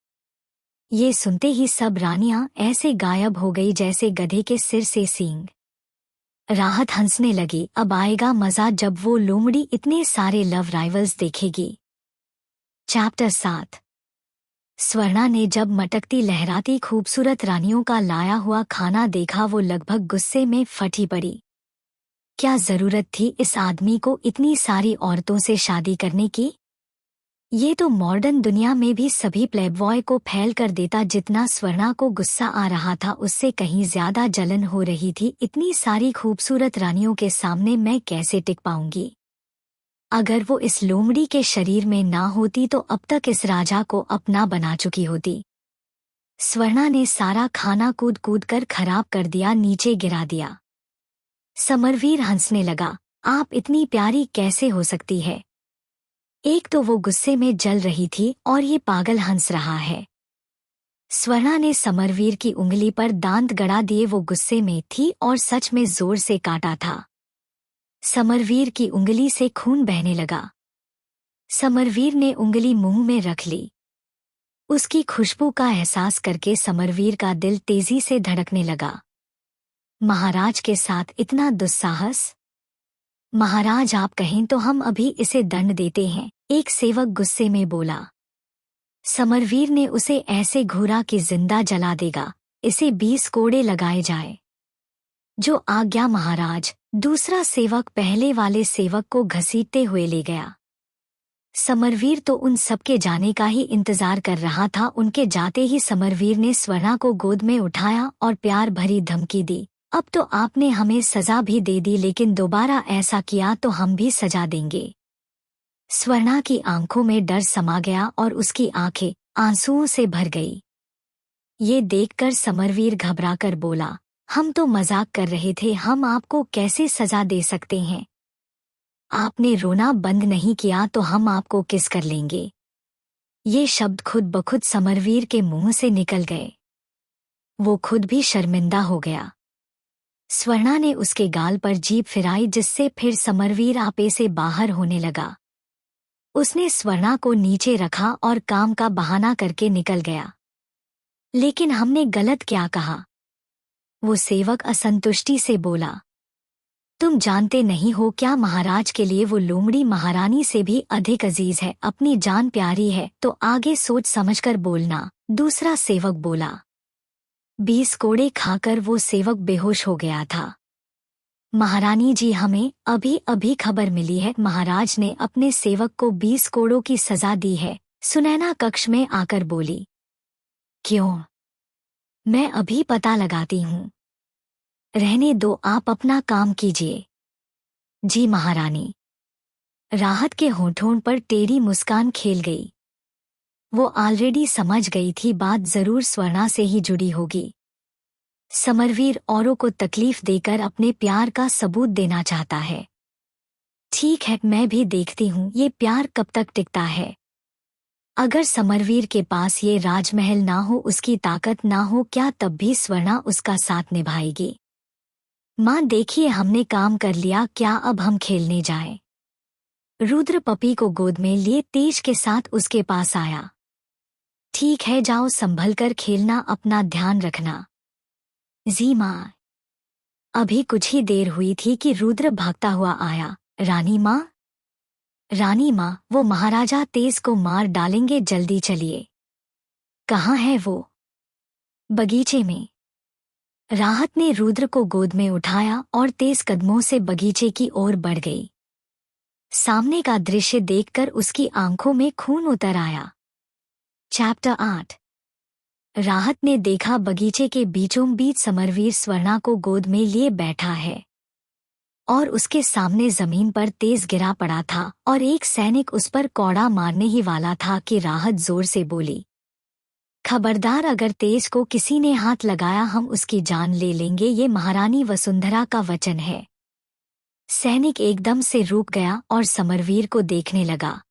ये सुनते ही सब रानियां ऐसे गायब हो गई जैसे गधे के सिर से सींग। राहत हंसने लगी। अब आएगा मजा जब वो लोमड़ी इतने सारे लव राइवल्स देखेगी। चैप्टर 7। स्वर्णा ने जब मटकती लहराती खूबसूरत रानियों का लाया हुआ खाना देखा, वो लगभग गुस्से में फटी पड़ी। क्या जरूरत थी इस आदमी को इतनी सारी औरतों से शादी करने की? ये तो मॉडर्न दुनिया में भी सभी प्लेबॉय को फैल कर देता। जितना स्वर्णा को गुस्सा आ रहा था, उससे कहीं ज्यादा जलन हो रही थी। इतनी सारी खूबसूरत रानियों के सामने मैं कैसे टिक पाऊंगी? अगर वो इस लोमड़ी के शरीर में ना होती तो अब तक इस राजा को अपना बना चुकी होती। स्वर्णा ने सारा खाना कूद कूद कर खराब कर दिया, नीचे गिरा दिया। समरवीर हंसने लगा। आप इतनी प्यारी कैसे हो सकती है? एक तो वो गुस्से में जल रही थी और ये पागल हंस रहा है। स्वर्णा ने समरवीर की उंगली पर दांत गड़ा दिए। वो गुस्से में थी और सच में जोर से काटा था। समरवीर की उंगली से खून बहने लगा। समरवीर ने उंगली मुंह में रख ली। उसकी खुशबू का एहसास करके समरवीर का दिल तेजी से धड़कने लगा। महाराज के साथ इतना दुस्साहस? महाराज, आप कहें तो हम अभी इसे दंड देते हैं, एक सेवक गुस्से में बोला। समरवीर ने उसे ऐसे घूरा कि जिंदा जला देगा। इसे 20 कोड़े लगाए जाए। जो आज्ञा महाराज। दूसरा सेवक पहले वाले सेवक को घसीटते हुए ले गया। समरवीर तो उन सबके जाने का ही इंतजार कर रहा था। उनके जाते ही समरवीर ने स्वर्णा को गोद में उठाया और प्यार भरी धमकी दी, अब तो आपने हमें सजा भी दे दी, लेकिन दोबारा ऐसा किया तो हम भी सजा देंगे। स्वर्णा की आंखों में डर समा गया और उसकी आंखें आंसुओं से भर गई। ये देखकर समरवीर घबराकर बोला, हम तो मजाक कर रहे थे, हम आपको कैसे सजा दे सकते हैं? आपने रोना बंद नहीं किया तो हम आपको किस कर लेंगे। ये शब्द खुद ब खुद समरवीर के मुंह से निकल गए। वो खुद भी शर्मिंदा हो गया। स्वर्णा ने उसके गाल पर जीभ फिराई, जिससे फिर समरवीर आपे से बाहर होने लगा। उसने स्वर्णा को नीचे रखा और काम का बहाना करके निकल गया। लेकिन हमने गलत क्या कहा? वो सेवक असंतुष्टि से बोला, तुम जानते नहीं हो क्या महाराज के लिए वो लोमड़ी महारानी से भी अधिक अजीज है, अपनी जान प्यारी है, तो आगे सोच समझकर बोलना। दूसरा सेवक बोला। 20 कोड़े खाकर वो सेवक बेहोश हो गया था। महारानी जी, हमें अभी अभी खबर मिली है, महाराज ने अपने सेवक को 20 कोड़ों की सजा दी है। सुनैना कक्ष में आकर बोली। क्यों? मैं अभी पता लगाती हूँ। रहने दो, आप अपना काम कीजिए। जी महारानी। राहत के होठों पर टेढ़ी मुस्कान खेल गई। वो ऑलरेडी समझ गई थी बात जरूर स्वर्णा से ही जुड़ी होगी। समरवीर औरों को तकलीफ देकर अपने प्यार का सबूत देना चाहता है। ठीक है, मैं भी देखती हूँ ये प्यार कब तक टिकता है। अगर समरवीर के पास ये राजमहल ना हो, उसकी ताकत ना हो, क्या तब भी स्वर्णा उसका साथ निभाएगी? माँ देखिए, हमने काम कर लिया, क्या अब हम खेलने जाएं? रुद्र पपी को गोद में लिए तेज के साथ उसके पास आया। ठीक है, जाओ, संभल कर खेलना, अपना ध्यान रखना। जी माँ। अभी कुछ ही देर हुई थी कि रुद्र भागता हुआ आया। रानी माँ, रानी माँ, वो महाराजा तेज को मार डालेंगे, जल्दी चलिए। कहाँ है वो? बगीचे में। राहत ने रुद्र को गोद में उठाया और तेज कदमों से बगीचे की ओर बढ़ गई। सामने का दृश्य देखकर उसकी आंखों में खून उतर आया। चैप्टर 8। राहत ने देखा बगीचे के बीचों बीच समरवीर स्वर्णा को गोद में लिए बैठा है और उसके सामने जमीन पर तेज गिरा पड़ा था और एक सैनिक उस पर कौड़ा मारने ही वाला था कि राहत जोर से बोली, खबरदार, अगर तेज को किसी ने हाथ लगाया हम उसकी जान ले लेंगे, ये महारानी वसुंधरा का वचन है। सैनिक एकदम से रुक गया और समरवीर को देखने लगा।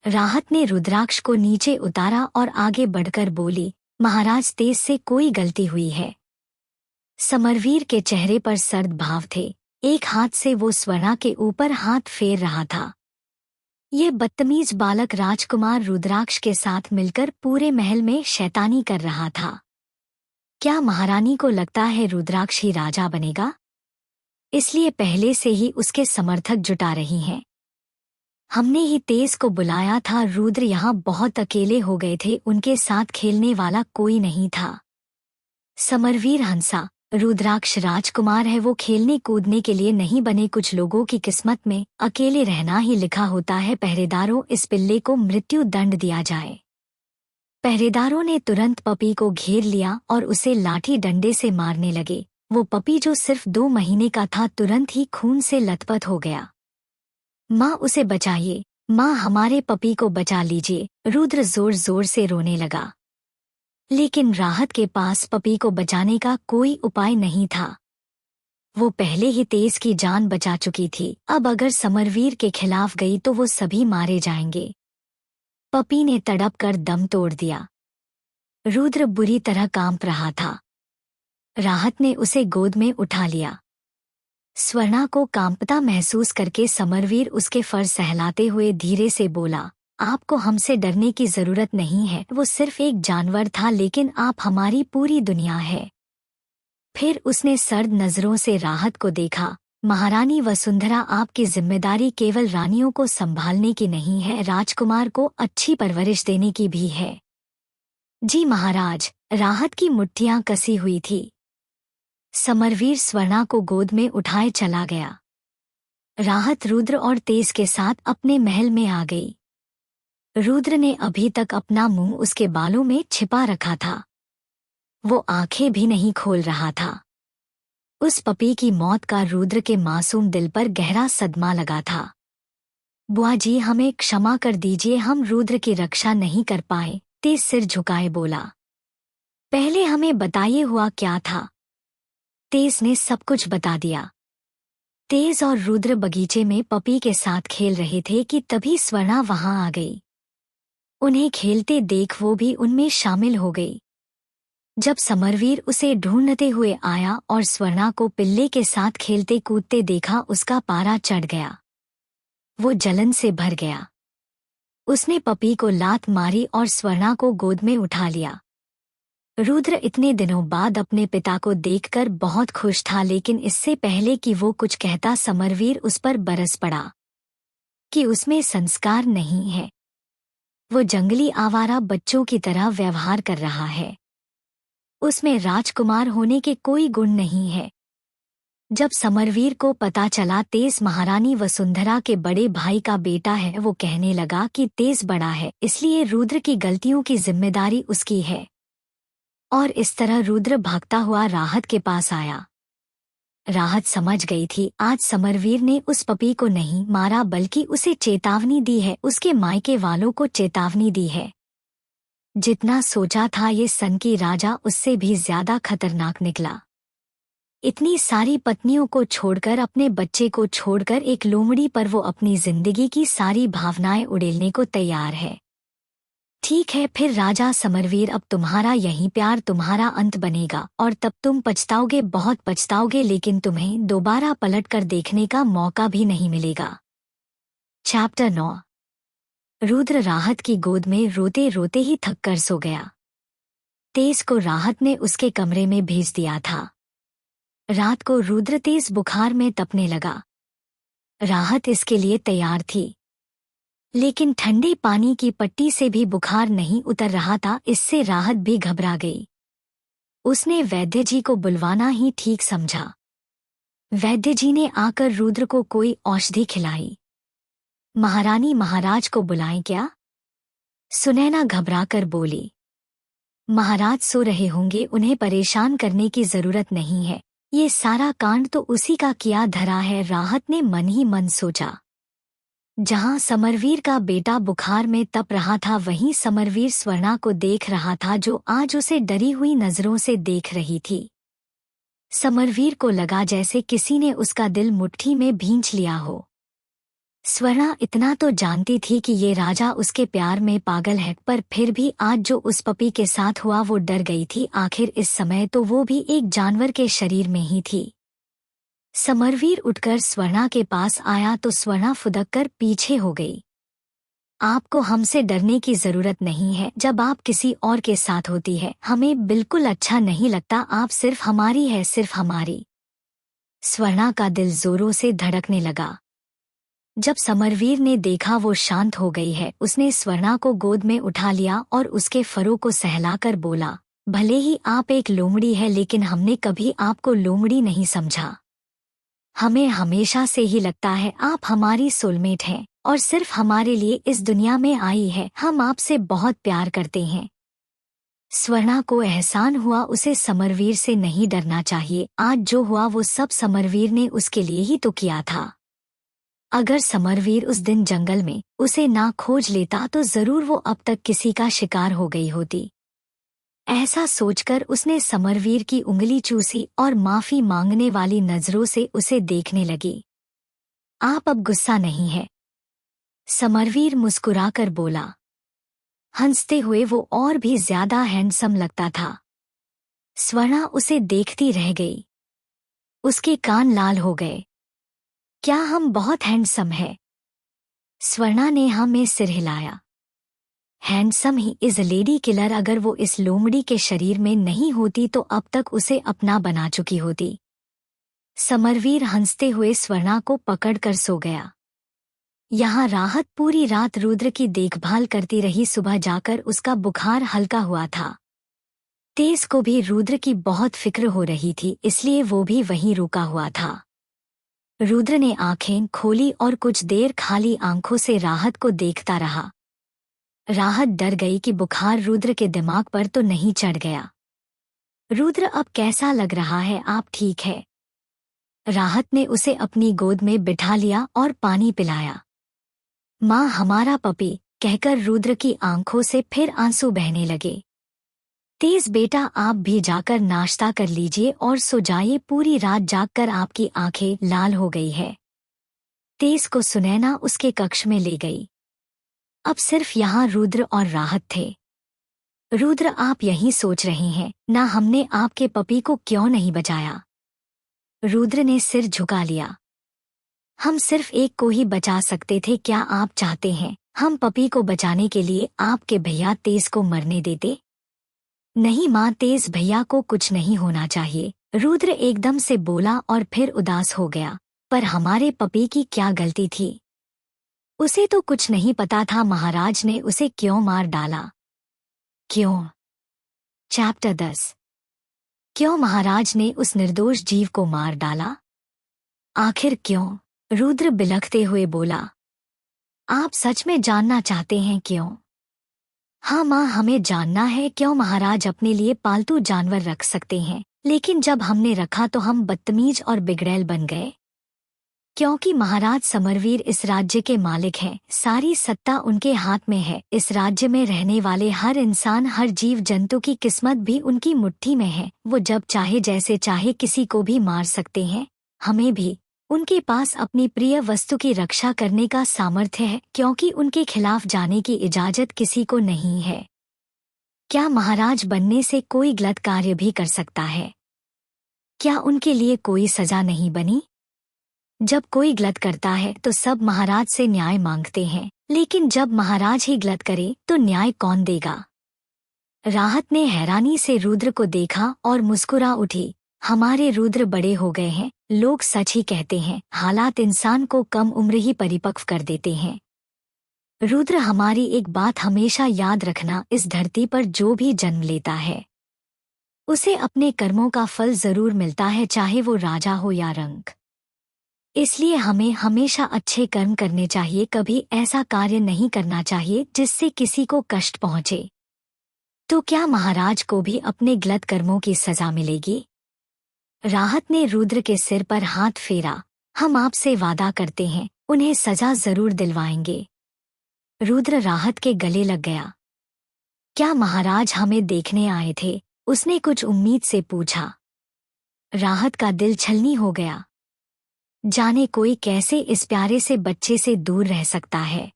राहत ने रुद्राक्ष को नीचे उतारा और आगे बढ़कर बोली, महाराज, तेज से कोई गलती हुई है। समरवीर के चेहरे पर सर्द भाव थे। एक हाथ से वो स्वर्णा के ऊपर हाथ फेर रहा था। ये बदतमीज बालक राजकुमार रुद्राक्ष के साथ मिलकर पूरे महल में शैतानी कर रहा था। क्या महारानी को लगता है रुद्राक्ष ही राजा बनेगा? इसलिए पहले से ही उसके समर्थक जुटा रही हैं। हमने ही तेज को बुलाया था, रुद्र यहाँ बहुत अकेले हो गए थे, उनके साथ खेलने वाला कोई नहीं था। समरवीर हंसा, रुद्राक्ष राजकुमार है, वो खेलने कूदने के लिए नहीं बने। कुछ लोगों की किस्मत में अकेले रहना ही लिखा होता है। पहरेदारों, इस पिल्ले को मृत्यु दंड दिया जाए। पहरेदारों ने तुरंत पपी को घेर लिया और उसे लाठी डंडे से मारने लगे। वो पपी जो सिर्फ 2 महीने का था तुरंत ही खून से लथपथ हो गया। माँ, उसे बचाइए, माँ, हमारे पपी को बचा लीजिए। रुद्र जोर जोर से रोने लगा, लेकिन राहत के पास पपी को बचाने का कोई उपाय नहीं था। वो पहले ही तेज की जान बचा चुकी थी, अब अगर समरवीर के खिलाफ गई तो वो सभी मारे जाएंगे। पपी ने तड़प कर दम तोड़ दिया। रुद्र बुरी तरह कांप रहा था। राहत ने उसे गोद में उठा लिया। स्वर्णा को कांपता महसूस करके समरवीर उसके फर सहलाते हुए धीरे से बोला, आपको हमसे डरने की जरूरत नहीं है, वो सिर्फ एक जानवर था, लेकिन आप हमारी पूरी दुनिया है। फिर उसने सर्द नजरों से राहत को देखा। महारानी वसुंधरा, आपकी जिम्मेदारी केवल रानियों को संभालने की नहीं है, राजकुमार को अच्छी परवरिश देने की भी है। जी महाराज। राहत की मुट्ठियां कसी हुई थी। समरवीर स्वर्णा को गोद में उठाए चला गया। राहत रुद्र और तेज के साथ अपने महल में आ गई। रुद्र ने अभी तक अपना मुंह उसके बालों में छिपा रखा था। वो आंखें भी नहीं खोल रहा था। उस पपी की मौत का रुद्र के मासूम दिल पर गहरा सदमा लगा था। बुआ जी, हमें क्षमा कर दीजिए, हम रुद्र की रक्षा नहीं कर पाए। तेज सिर झुकाए बोला, पहले हमें बताइए हुआ क्या था। तेज ने सब कुछ बता दिया। तेज और रुद्र बगीचे में पपी के साथ खेल रहे थे कि तभी स्वर्णा वहां आ गई। उन्हें खेलते देख वो भी उनमें शामिल हो गई। जब समरवीर उसे ढूंढते हुए आया और स्वर्णा को पिल्ले के साथ खेलते कूदते देखा, उसका पारा चढ़ गया। वो जलन से भर गया। उसने पपी को लात मारी और स्वर्णा को गोद में उठा लिया। रुद्र इतने दिनों बाद अपने पिता को देखकर बहुत खुश था, लेकिन इससे पहले कि वो कुछ कहता समरवीर उस पर बरस पड़ा कि उसमें संस्कार नहीं है। वो जंगली आवारा बच्चों की तरह व्यवहार कर रहा है। उसमें राजकुमार होने के कोई गुण नहीं है। जब समरवीर को पता चला तेज महारानी वसुंधरा के बड़े भाई का बेटा है, वो कहने लगा कि तेज बड़ा है, इसलिए रुद्र की गलतियों की जिम्मेदारी उसकी है। और इस तरह रुद्र भागता हुआ राहत के पास आया। राहत समझ गई थी आज समरवीर ने उस पपी को नहीं मारा बल्कि उसे चेतावनी दी है, उसके मायके वालों को चेतावनी दी है। जितना सोचा था ये सन की राजा उससे भी ज्यादा खतरनाक निकला। इतनी सारी पत्नियों को छोड़कर, अपने बच्चे को छोड़कर एक लोमड़ी पर वो अपनी जिंदगी की सारी भावनाएं उड़ेलने को तैयार है। ठीक है फिर राजा समरवीर, अब तुम्हारा यही प्यार तुम्हारा अंत बनेगा और तब तुम पछताओगे, बहुत पछताओगे, लेकिन तुम्हें दोबारा पलट कर देखने का मौका भी नहीं मिलेगा। चैप्टर 9। रुद्र राहत की गोद में रोते रोते ही थक कर सो गया। तेज को राहत ने उसके कमरे में भेज दिया था। रात को रुद्र तेज बुखार में तपने लगा। राहत इसके लिए तैयार थी, लेकिन ठंडे पानी की पट्टी से भी बुखार नहीं उतर रहा था। इससे राहत भी घबरा गई। उसने वैद्य जी को बुलवाना ही ठीक समझा। वैद्य जी ने आकर रुद्र को कोई औषधि खिलाई। महारानी महाराज को बुलाएं क्या? सुनैना घबराकर बोली। महाराज सो रहे होंगे, उन्हें परेशान करने की जरूरत नहीं है। ये सारा कांड तो उसी का किया धरा है, राहत ने मन ही मन सोचा। जहां समरवीर का बेटा बुखार में तप रहा था, वहीं समरवीर स्वर्णा को देख रहा था, जो आज उसे डरी हुई नजरों से देख रही थी। समरवीर को लगा जैसे किसी ने उसका दिल मुट्ठी में भींच लिया हो। स्वर्णा इतना तो जानती थी कि ये राजा उसके प्यार में पागल है, पर फिर भी आज जो उस पपी के साथ हुआ वो डर गई थी। आखिर इस समय तो वो भी एक जानवर के शरीर में ही थी। समरवीर उठकर स्वर्णा के पास आया तो स्वर्णा फुदक कर पीछे हो गई। आपको हमसे डरने की जरूरत नहीं है, जब आप किसी और के साथ होती है हमें बिल्कुल अच्छा नहीं लगता। आप सिर्फ हमारी है, सिर्फ हमारी। स्वर्णा का दिल जोरों से धड़कने लगा। जब समरवीर ने देखा वो शांत हो गई है, उसने स्वर्णा को गोद में उठा लिया और उसके फरों को सहलाकर बोला, भले ही आप एक लोमड़ी है, लेकिन हमने कभी आपको लोमड़ी नहीं समझा। हमें हमेशा से ही लगता है आप हमारी सोलमेट हैं और सिर्फ हमारे लिए इस दुनिया में आई है। हम आपसे बहुत प्यार करते हैं। स्वर्णा को एहसान हुआ उसे समरवीर से नहीं डरना चाहिए। आज जो हुआ वो सब समरवीर ने उसके लिए ही तो किया था। अगर समरवीर उस दिन जंगल में उसे ना खोज लेता तो जरूर वो अब तक किसी का शिकार हो गई होती। ऐसा सोचकर उसने समरवीर की उंगली चूसी और माफी मांगने वाली नजरों से उसे देखने लगी। आप अब गुस्सा नहीं है? समरवीर मुस्कुराकर बोला। हंसते हुए वो और भी ज्यादा हैंडसम लगता था। स्वर्णा उसे देखती रह गई। उसके कान लाल हो गए। क्या हम बहुत हैंडसम हैं? स्वर्णा ने हाँ में सिर हिलाया। Handsome he is lady killer. अगर वो इस लोमड़ी के शरीर में नहीं होती तो अब तक उसे अपना बना चुकी होती। समरवीर हंसते हुए स्वर्णा को पकड़कर सो गया। यहाँ राहत पूरी रात रुद्र की देखभाल करती रही। सुबह जाकर उसका बुखार हल्का हुआ था। तेज को भी रुद्र की बहुत फिक्र हो रही थी, इसलिए वो भी वहीं रुका हुआ था। रुद्र ने आंखें खोली और कुछ देर खाली आंखों से राहत को देखता रहा। राहत डर गई कि बुखार रुद्र के दिमाग पर तो नहीं चढ़ गया। रुद्र अब कैसा लग रहा है, आप ठीक है? राहत ने उसे अपनी गोद में बिठा लिया और पानी पिलाया। माँ हमारा पपी, कहकर रुद्र की आंखों से फिर आंसू बहने लगे। तेज बेटा, आप भी जाकर नाश्ता कर लीजिए और सो जाइए, पूरी रात जागकर आपकी आंखें लाल हो गई है। तेज को सुनैना उसके कक्ष में ले गई। अब सिर्फ यहाँ रुद्र और राहत थे। रुद्र, आप यही सोच रहे हैं ना, हमने आपके पपी को क्यों नहीं बचाया? रुद्र ने सिर झुका लिया। हम सिर्फ एक को ही बचा सकते थे। क्या आप चाहते हैं हम पपी को बचाने के लिए आपके भैया तेज को मरने देते? नहीं माँ, तेज भैया को कुछ नहीं होना चाहिए, रुद्र एकदम से बोला और फिर उदास हो गया। पर हमारे पपी की क्या गलती थी? उसे तो कुछ नहीं पता था महाराज ने उसे क्यों मार डाला। क्यों? चैप्टर 10। क्यों महाराज ने उस निर्दोष जीव को मार डाला? आखिर क्यों? रुद्र बिलखते हुए बोला। आप सच में जानना चाहते हैं क्यों? हाँ माँ, हमें जानना है क्यों महाराज अपने लिए पालतू जानवर रख सकते हैं, लेकिन जब हमने रखा तो हम बदतमीज और बिगड़ैल बन गए। क्योंकि महाराज समरवीर इस राज्य के मालिक हैं, सारी सत्ता उनके हाथ में है। इस राज्य में रहने वाले हर इंसान, हर जीव जंतु की किस्मत भी उनकी मुट्ठी में है। वो जब चाहे जैसे चाहे किसी को भी मार सकते हैं। हमें भी उनके पास अपनी प्रिय वस्तु की रक्षा करने का सामर्थ्य है, क्योंकि उनके खिलाफ जाने की इजाजत किसी को नहीं है। क्या महाराज बनने से कोई गलत कार्य भी कर सकता है? क्या उनके लिए कोई सजा नहीं बनी? जब कोई गलत करता है तो सब महाराज से न्याय मांगते हैं, लेकिन जब महाराज ही गलत करे तो न्याय कौन देगा? राहत ने हैरानी से रुद्र को देखा और मुस्कुरा उठी। हमारे रुद्र बड़े हो गए हैं। लोग सच ही कहते हैं, हालात इंसान को कम उम्र ही परिपक्व कर देते हैं। रुद्र, हमारी एक बात हमेशा याद रखना, इस धरती पर जो भी जन्म लेता है उसे अपने कर्मों का फल जरूर मिलता है, चाहे वो राजा हो या रंक। इसलिए हमें हमेशा अच्छे कर्म करने चाहिए, कभी ऐसा कार्य नहीं करना चाहिए जिससे किसी को कष्ट पहुंचे। तो क्या महाराज को भी अपने गलत कर्मों की सजा मिलेगी? राहत ने रुद्र के सिर पर हाथ फेरा। हम आपसे वादा करते हैं, उन्हें सजा जरूर दिलवाएंगे। रुद्र राहत के गले लग गया। क्या महाराज हमें देखने आए थे? उसने कुछ उम्मीद से पूछा। राहत का दिल छलनी हो गया। जाने कोई कैसे इस प्यारे से बच्चे से दूर रह सकता है।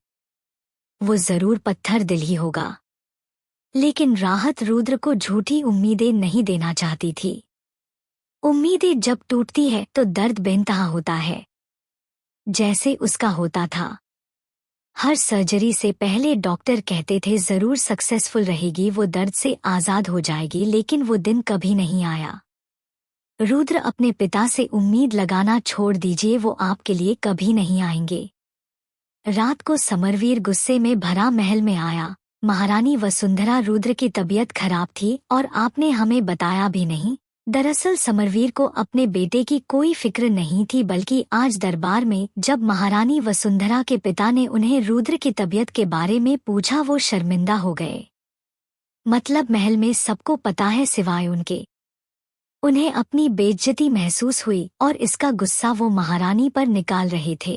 वो जरूर पत्थर दिल ही होगा। लेकिन राहत रुद्र को झूठी उम्मीदें नहीं देना चाहती थी। उम्मीदें जब टूटती है तो दर्द बेनतहा होता है, जैसे उसका होता था। हर सर्जरी से पहले डॉक्टर कहते थे जरूर सक्सेसफुल रहेगी, वो दर्द से आजाद हो जाएगी, लेकिन वो दिन कभी नहीं आया। रुद्र, अपने पिता से उम्मीद लगाना छोड़ दीजिए, वो आपके लिए कभी नहीं आएंगे। रात को समरवीर गुस्से में भरा महल में आया। महारानी वसुंधरा, रुद्र की तबीयत खराब थी और आपने हमें बताया भी नहीं। दरअसल समरवीर को अपने बेटे की कोई फिक्र नहीं थी, बल्कि आज दरबार में जब महारानी वसुंधरा के पिता ने उन्हें रुद्र की तबीयत के बारे में पूछा, वो शर्मिंदा हो गए। मतलब महल में सबको पता है सिवाय उनके। उन्हें अपनी बेइज्जती महसूस हुई और इसका गुस्सा वो महारानी पर निकाल रहे थे।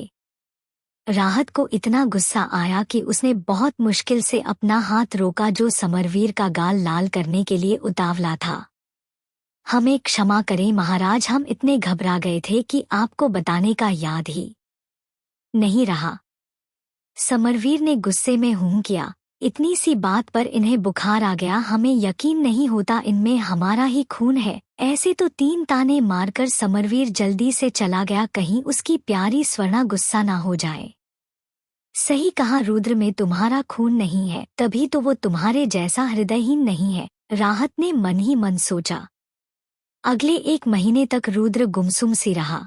राहत को इतना गुस्सा आया कि उसने बहुत मुश्किल से अपना हाथ रोका, जो समरवीर का गाल लाल करने के लिए उतावला था। हमें क्षमा करें महाराज, हम इतने घबरा गए थे कि आपको बताने का याद ही नहीं रहा। समरवीर ने गुस्से में हूं किया। इतनी सी बात पर इन्हें बुखार आ गया, हमें यकीन नहीं होता इनमें हमारा ही खून है। ऐसे तो 3 ताने मारकर समरवीर जल्दी से चला गया, कहीं उसकी प्यारी स्वर्णा गुस्सा ना हो जाए। सही कहा रुद्र, में तुम्हारा खून नहीं है, तभी तो वो तुम्हारे जैसा हृदयहीन नहीं है, राहत ने मन ही मन सोचा। अगले 1 महीने तक रुद्र गुमसुम सी रहा।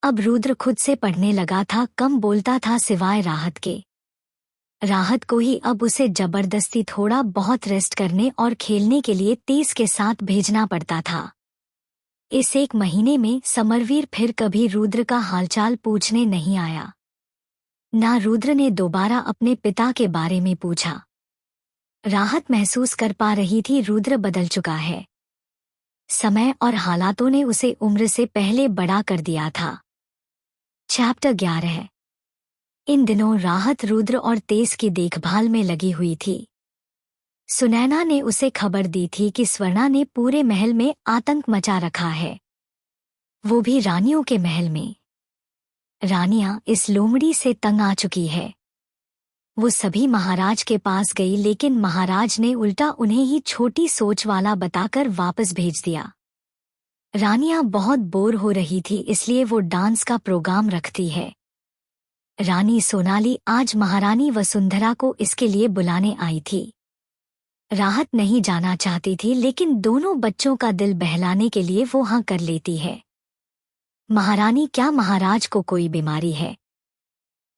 अब रुद्र खुद से पढ़ने लगा था, कम बोलता था सिवाय राहत के। राहत को ही अब उसे जबरदस्ती थोड़ा बहुत रेस्ट करने और खेलने के लिए तेज के साथ भेजना पड़ता था। इस 1 महीने में समरवीर फिर कभी रुद्र का हालचाल पूछने नहीं आया। ना रुद्र ने दोबारा अपने पिता के बारे में पूछा। राहत महसूस कर पा रही थी रुद्र बदल चुका है। समय और हालातों ने उसे उम्र से पहले बड़ा कर दिया था। चैप्टर 11। इन दिनों राहत रुद्र और तेज की देखभाल में लगी हुई थी। सुनैना ने उसे खबर दी थी कि स्वर्णा ने पूरे महल में आतंक मचा रखा है, वो भी रानियों के महल में। रानियां इस लोमड़ी से तंग आ चुकी है। वो सभी महाराज के पास गई, लेकिन महाराज ने उल्टा उन्हें ही छोटी सोच वाला बताकर वापस भेज दिया। रानियां बहुत बोर हो रही थी, इसलिए वो डांस का प्रोग्राम रखती है। रानी सोनाली आज महारानी वसुंधरा को इसके लिए बुलाने आई थी। राहत नहीं जाना चाहती थी, लेकिन दोनों बच्चों का दिल बहलाने के लिए वो हाँ कर लेती है। महारानी, क्या महाराज को कोई बीमारी है?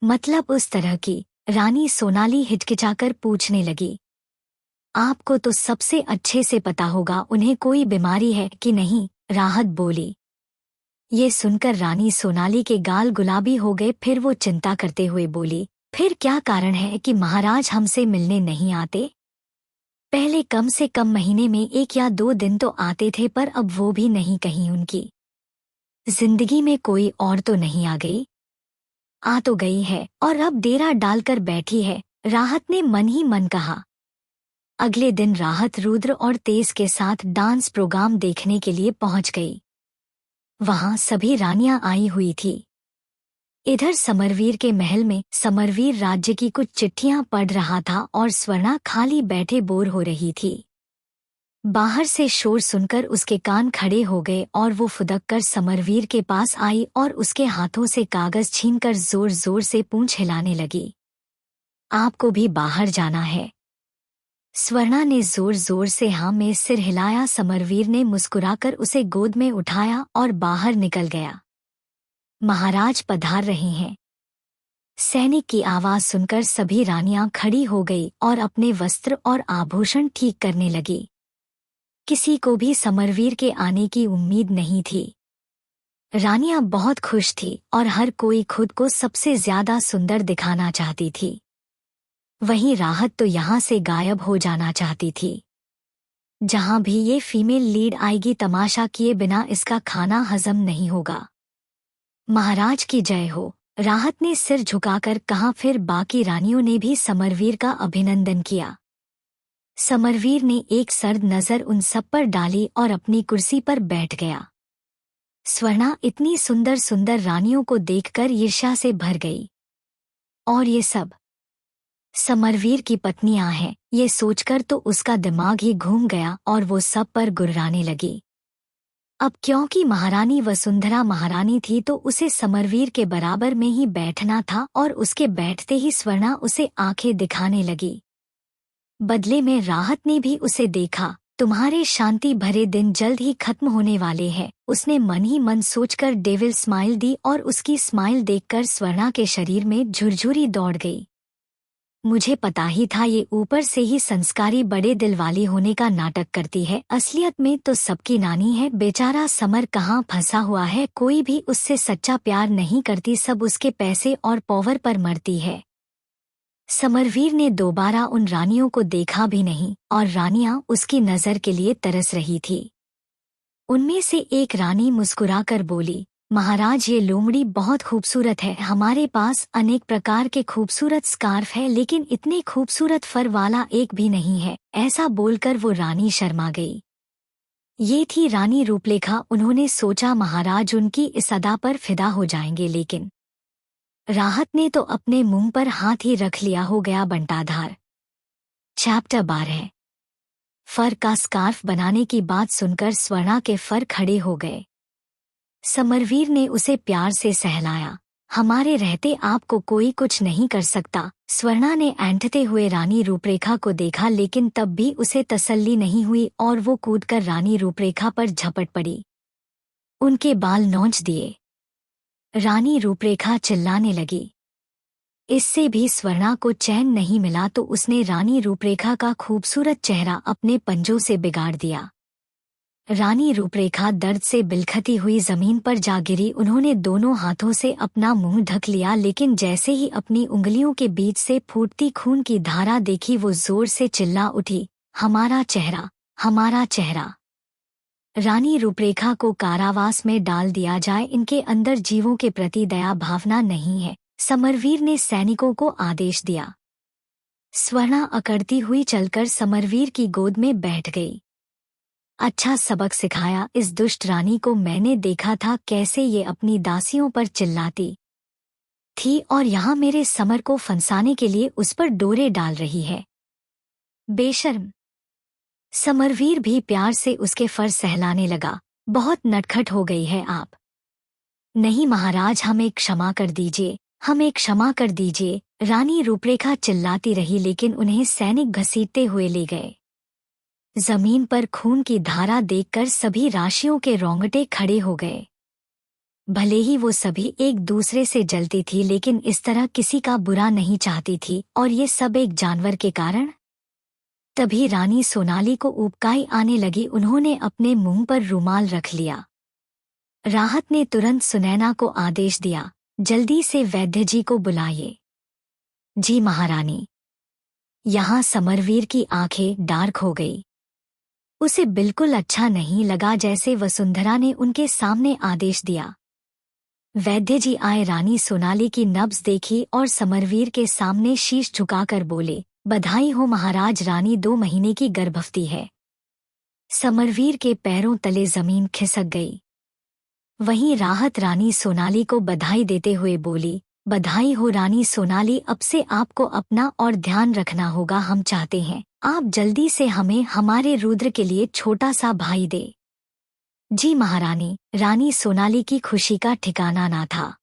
मतलब उस तरह की, रानी सोनाली हिचकिचाकर पूछने लगी। आपको तो सबसे अच्छे से पता होगा उन्हें कोई बीमारी है कि नहीं, राहत बोली। ये सुनकर रानी सोनाली के गाल गुलाबी हो गए। फिर वो चिंता करते हुए बोली, फिर क्या कारण है कि महाराज हमसे मिलने नहीं आते? पहले कम से कम महीने में 1 या 2 दिन तो आते थे, पर अब वो भी नहीं। कहीं उनकी जिंदगी में कोई और तो नहीं आ गई? आ तो गई है, और अब डेरा डालकर बैठी है, राहत ने मन ही मन कहा। अगले दिन राहत रुद्र और तेज के साथ डांस प्रोग्राम देखने के लिए पहुंच गई। वहां सभी रानियां आई हुई थी। इधर समरवीर के महल में समरवीर राज्य की कुछ चिट्ठियां पढ़ रहा था और स्वर्णा खाली बैठे बोर हो रही थी। बाहर से शोर सुनकर उसके कान खड़े हो गए और वो फुदक कर समरवीर के पास आई और उसके हाथों से कागज छीनकर जोर जोर से पूंछ हिलाने लगी। आपको भी बाहर जाना है? स्वर्णा ने जोर जोर से हाँ में सिर हिलाया। समरवीर ने मुस्कुराकर उसे गोद में उठाया और बाहर निकल गया। महाराज पधार रहे हैं। सैनिक की आवाज सुनकर सभी रानियां खड़ी हो गई और अपने वस्त्र और आभूषण ठीक करने लगी। किसी को भी समरवीर के आने की उम्मीद नहीं थी। रानियां बहुत खुश थी और हर कोई खुद को सबसे ज्यादा सुंदर दिखाना चाहती थी। वहीं राहत तो यहाँ से गायब हो जाना चाहती थी। जहां भी ये फीमेल लीड आएगी, तमाशा किए बिना इसका खाना हजम नहीं होगा। महाराज की जय हो, राहत ने सिर झुकाकर कहा। फिर बाकी रानियों ने भी समरवीर का अभिनंदन किया। समरवीर ने एक सर्द नजर उन सब पर डाली और अपनी कुर्सी पर बैठ गया। स्वर्णा इतनी सुंदर सुंदर रानियों को देखकर ईर्ष्या से भर गई। और ये सब समरवीर की पत्नियां हैं, ये सोचकर तो उसका दिमाग ही घूम गया और वो सब पर गुर्राने लगी। अब क्योंकि महारानी वसुंधरा महारानी थी तो उसे समरवीर के बराबर में ही बैठना था, और उसके बैठते ही स्वर्णा उसे आंखें दिखाने लगी। बदले में राहत ने भी उसे देखा। तुम्हारे शांति भरे दिन जल्द ही खत्म होने वाले हैं, उसने मन ही मन सोचकर डेविल स्माइल दी और उसकी स्माइल देखकर स्वर्णा के शरीर में झुरझुरी दौड़ गई। मुझे पता ही था ये ऊपर से ही संस्कारी बड़े दिल वाली होने का नाटक करती है, असलियत में तो सबकी नानी है। बेचारा समर कहाँ फंसा हुआ है, कोई भी उससे सच्चा प्यार नहीं करती, सब उसके पैसे और पावर पर मरती है। समरवीर ने दोबारा उन रानियों को देखा भी नहीं और रानियां उसकी नजर के लिए तरस रही थी। उनमें से एक रानी मुस्कुराकर बोली, महाराज ये लोमड़ी बहुत खूबसूरत है। हमारे पास अनेक प्रकार के खूबसूरत स्कार्फ है, लेकिन इतने खूबसूरत फर वाला एक भी नहीं है। ऐसा बोलकर वो रानी शर्मा गई। ये थी रानी रूपलेखा। उन्होंने सोचा महाराज उनकी इस अदा पर फिदा हो जाएंगे, लेकिन राहत ने तो अपने मुंह पर हाथ ही रख लिया। हो गया बंटाधार। चैप्टर 12। फर का स्कार्फ बनाने की बात सुनकर स्वर्णा के फर खड़े हो गए। समरवीर ने उसे प्यार से सहलाया। हमारे रहते आपको कोई कुछ नहीं कर सकता। स्वर्णा ने ऐंठते हुए रानी रूपरेखा को देखा, लेकिन तब भी उसे तसल्ली नहीं हुई और वो कूदकर रानी रूपरेखा पर झपट पड़ी, उनके बाल नोच दिए। रानी रूपरेखा चिल्लाने लगी। इससे भी स्वर्णा को चैन नहीं मिला तो उसने रानी रूपरेखा का खूबसूरत चेहरा अपने पंजों से बिगाड़ दिया। रानी रूपरेखा दर्द से बिलखती हुई जमीन पर जा गिरी। उन्होंने दोनों हाथों से अपना मुंह ढक लिया, लेकिन जैसे ही अपनी उंगलियों के बीच से फूटती खून की धारा देखी, वो जोर से चिल्ला उठी, हमारा चेहरा, हमारा चेहरा। रानी रूपरेखा को कारावास में डाल दिया जाए, इनके अंदर जीवों के प्रति दया भावना नहीं है। समरवीर ने सैनिकों को आदेश दिया। स्वर्णा अकड़ती हुई चलकर समरवीर की गोद में बैठ गई। अच्छा सबक सिखाया इस दुष्ट रानी को। मैंने देखा था कैसे ये अपनी दासियों पर चिल्लाती थी और यहाँ मेरे समर को फंसाने के लिए उस पर डोरे डाल रही है। बेशर्म। समरवीर भी प्यार से उसके फर सहलाने लगा। बहुत नटखट हो गई है आप। नहीं महाराज, हमें क्षमा कर दीजिए, हमें क्षमा कर दीजिए। रानी रूपरेखा चिल्लाती रही, लेकिन उन्हें सैनिक घसीटते हुए ले गए। जमीन पर खून की धारा देखकर सभी राशियों के रोंगटे खड़े हो गए। भले ही वो सभी एक दूसरे से जलती थी, लेकिन इस तरह किसी का बुरा नहीं चाहती थी, और ये सब एक जानवर के कारण। तभी रानी सोनाली को उबकाई आने लगी। उन्होंने अपने मुंह पर रुमाल रख लिया। राहत ने तुरंत सुनैना को आदेश दिया, जल्दी से वैद्य जी को बुलाइए। जी महारानी। यहाँ समरवीर की आंखें डार्क हो गई। उसे बिल्कुल अच्छा नहीं लगा जैसे वसुंधरा ने उनके सामने आदेश दिया। वैद्य जी आए, रानी सोनाली की नब्ज देखी और समरवीर के सामने शीश झुकाकर बोले, बधाई हो महाराज, रानी 2 महीने की गर्भवती है। समरवीर के पैरों तले जमीन खिसक गई। वहीं राहत रानी सोनाली को बधाई देते हुए बोली, बधाई हो रानी सोनाली, अब से आपको अपना और ध्यान रखना होगा। हम चाहते हैं आप जल्दी से हमें हमारे रुद्र के लिए छोटा सा भाई दे। जी महारानी। रानी सोनाली की खुशी का ठिकाना ना था।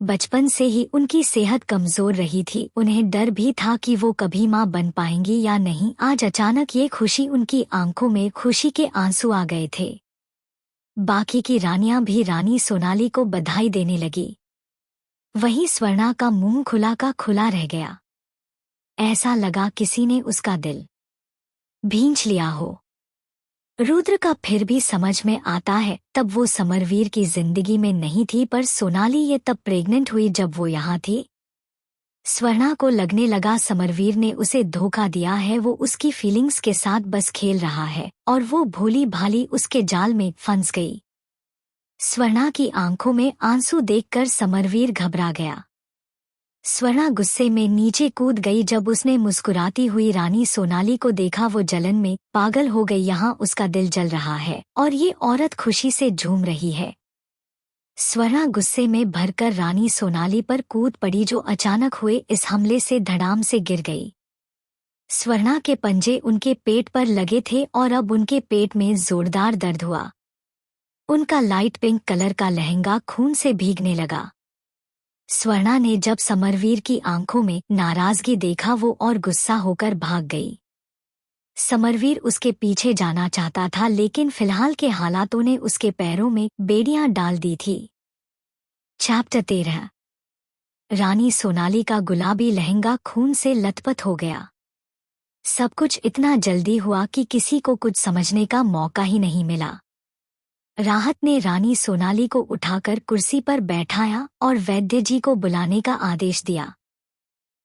बचपन से ही उनकी सेहत कमजोर रही थी। उन्हें डर भी था कि वो कभी मां बन पाएंगी या नहीं। आज अचानक ये खुशी, उनकी आंखों में खुशी के आंसू आ गए थे। बाकी की रानियां भी रानी सोनाली को बधाई देने लगी। वहीं स्वर्णा का मुंह खुला का खुला रह गया। ऐसा लगा किसी ने उसका दिल भींच लिया हो। रुद्र का फिर भी समझ में आता है, तब वो समरवीर की जिंदगी में नहीं थी, पर सोनाली ये तब प्रेग्नेंट हुई जब वो यहाँ थी। स्वर्णा को लगने लगा समरवीर ने उसे धोखा दिया है। वो उसकी फीलिंग्स के साथ बस खेल रहा है और वो भोली भाली उसके जाल में फंस गई। स्वर्णा की आंखों में आंसू देखकर समरवीर घबरा गया। स्वर्णा गुस्से में नीचे कूद गई। जब उसने मुस्कुराती हुई रानी सोनाली को देखा, वो जलन में पागल हो गई। यहाँ उसका दिल जल रहा है और ये औरत खुशी से झूम रही है। स्वर्णा गुस्से में भरकर रानी सोनाली पर कूद पड़ी, जो अचानक हुए इस हमले से धड़ाम से गिर गई। स्वर्णा के पंजे उनके पेट पर लगे थे और अब उनके पेट में जोरदार दर्द हुआ। उनका लाइट पिंक कलर का लहंगा खून से भीगने लगा। स्वर्णा ने जब समरवीर की आंखों में नाराजगी देखा, वो और गुस्सा होकर भाग गई। समरवीर उसके पीछे जाना चाहता था, लेकिन फिलहाल के हालातों ने उसके पैरों में बेड़ियां डाल दी थी। चैप्टर 13। रानी सोनाली का गुलाबी लहंगा खून से लथपथ हो गया। सब कुछ इतना जल्दी हुआ कि किसी को कुछ समझने का मौका ही नहीं मिला। राहत ने रानी सोनाली को उठाकर कुर्सी पर बैठाया और वैद्य जी को बुलाने का आदेश दिया।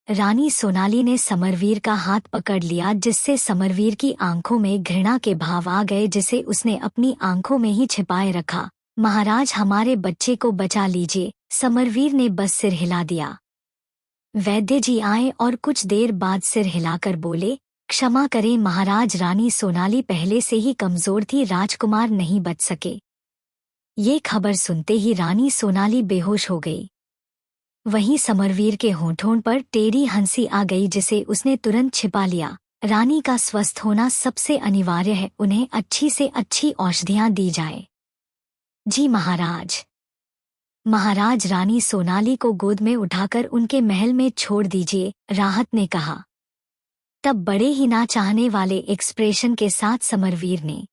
रानी सोनाली ने समरवीर का हाथ पकड़ लिया, जिससे समरवीर की आंखों में घृणा के भाव आ गए, जिसे उसने अपनी आंखों में ही छिपाए रखा। महाराज, हमारे बच्चे को बचा लीजिए। समरवीर ने बस सिर हिला दिया। वैद्य जी आए और कुछ देर बाद सिर हिलाकर बोले, क्षमा करें महाराज, रानी सोनाली पहले से ही कमजोर थी, राजकुमार नहीं बच सके। ये खबर सुनते ही रानी सोनाली बेहोश हो गई। वहीं समरवीर के होठों पर टेढ़ी हंसी आ गई, जिसे उसने तुरंत छिपा लिया। रानी का स्वस्थ होना सबसे अनिवार्य है, उन्हें अच्छी से अच्छी औषधियां दी जाए। जी महाराज। महाराज, रानी सोनाली को गोद में उठाकर उनके महल में छोड़ दीजिए, राहत ने कहा। तब बड़े ही ना चाहने वाले एक्सप्रेशन के साथ समरवीर ने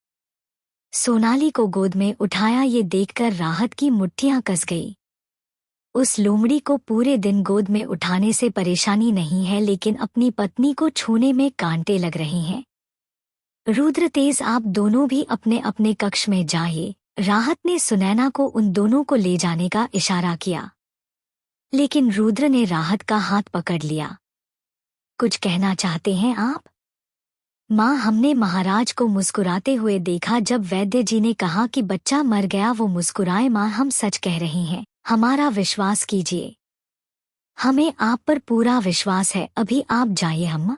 सोनाली को गोद में उठाया। ये देखकर राहत की मुट्ठियां कस गई। उस लोमड़ी को पूरे दिन गोद में उठाने से परेशानी नहीं है, लेकिन अपनी पत्नी को छूने में कांटे लग रहे हैं। रुद्र तेज, आप दोनों भी अपने अपने कक्ष में जाइए। राहत ने सुनैना को उन दोनों को ले जाने का इशारा किया, लेकिन रुद्र ने राहत का हाथ पकड़ लिया। कुछ कहना चाहते हैं आप? माँ, हमने महाराज को मुस्कुराते हुए देखा जब वैद्य जी ने कहा कि बच्चा मर गया। वो मुस्कुराए। माँ, हम सच कह रहे हैं, हमारा विश्वास कीजिए। हमें आप पर पूरा विश्वास है। अभी आप जाइए अम्मा।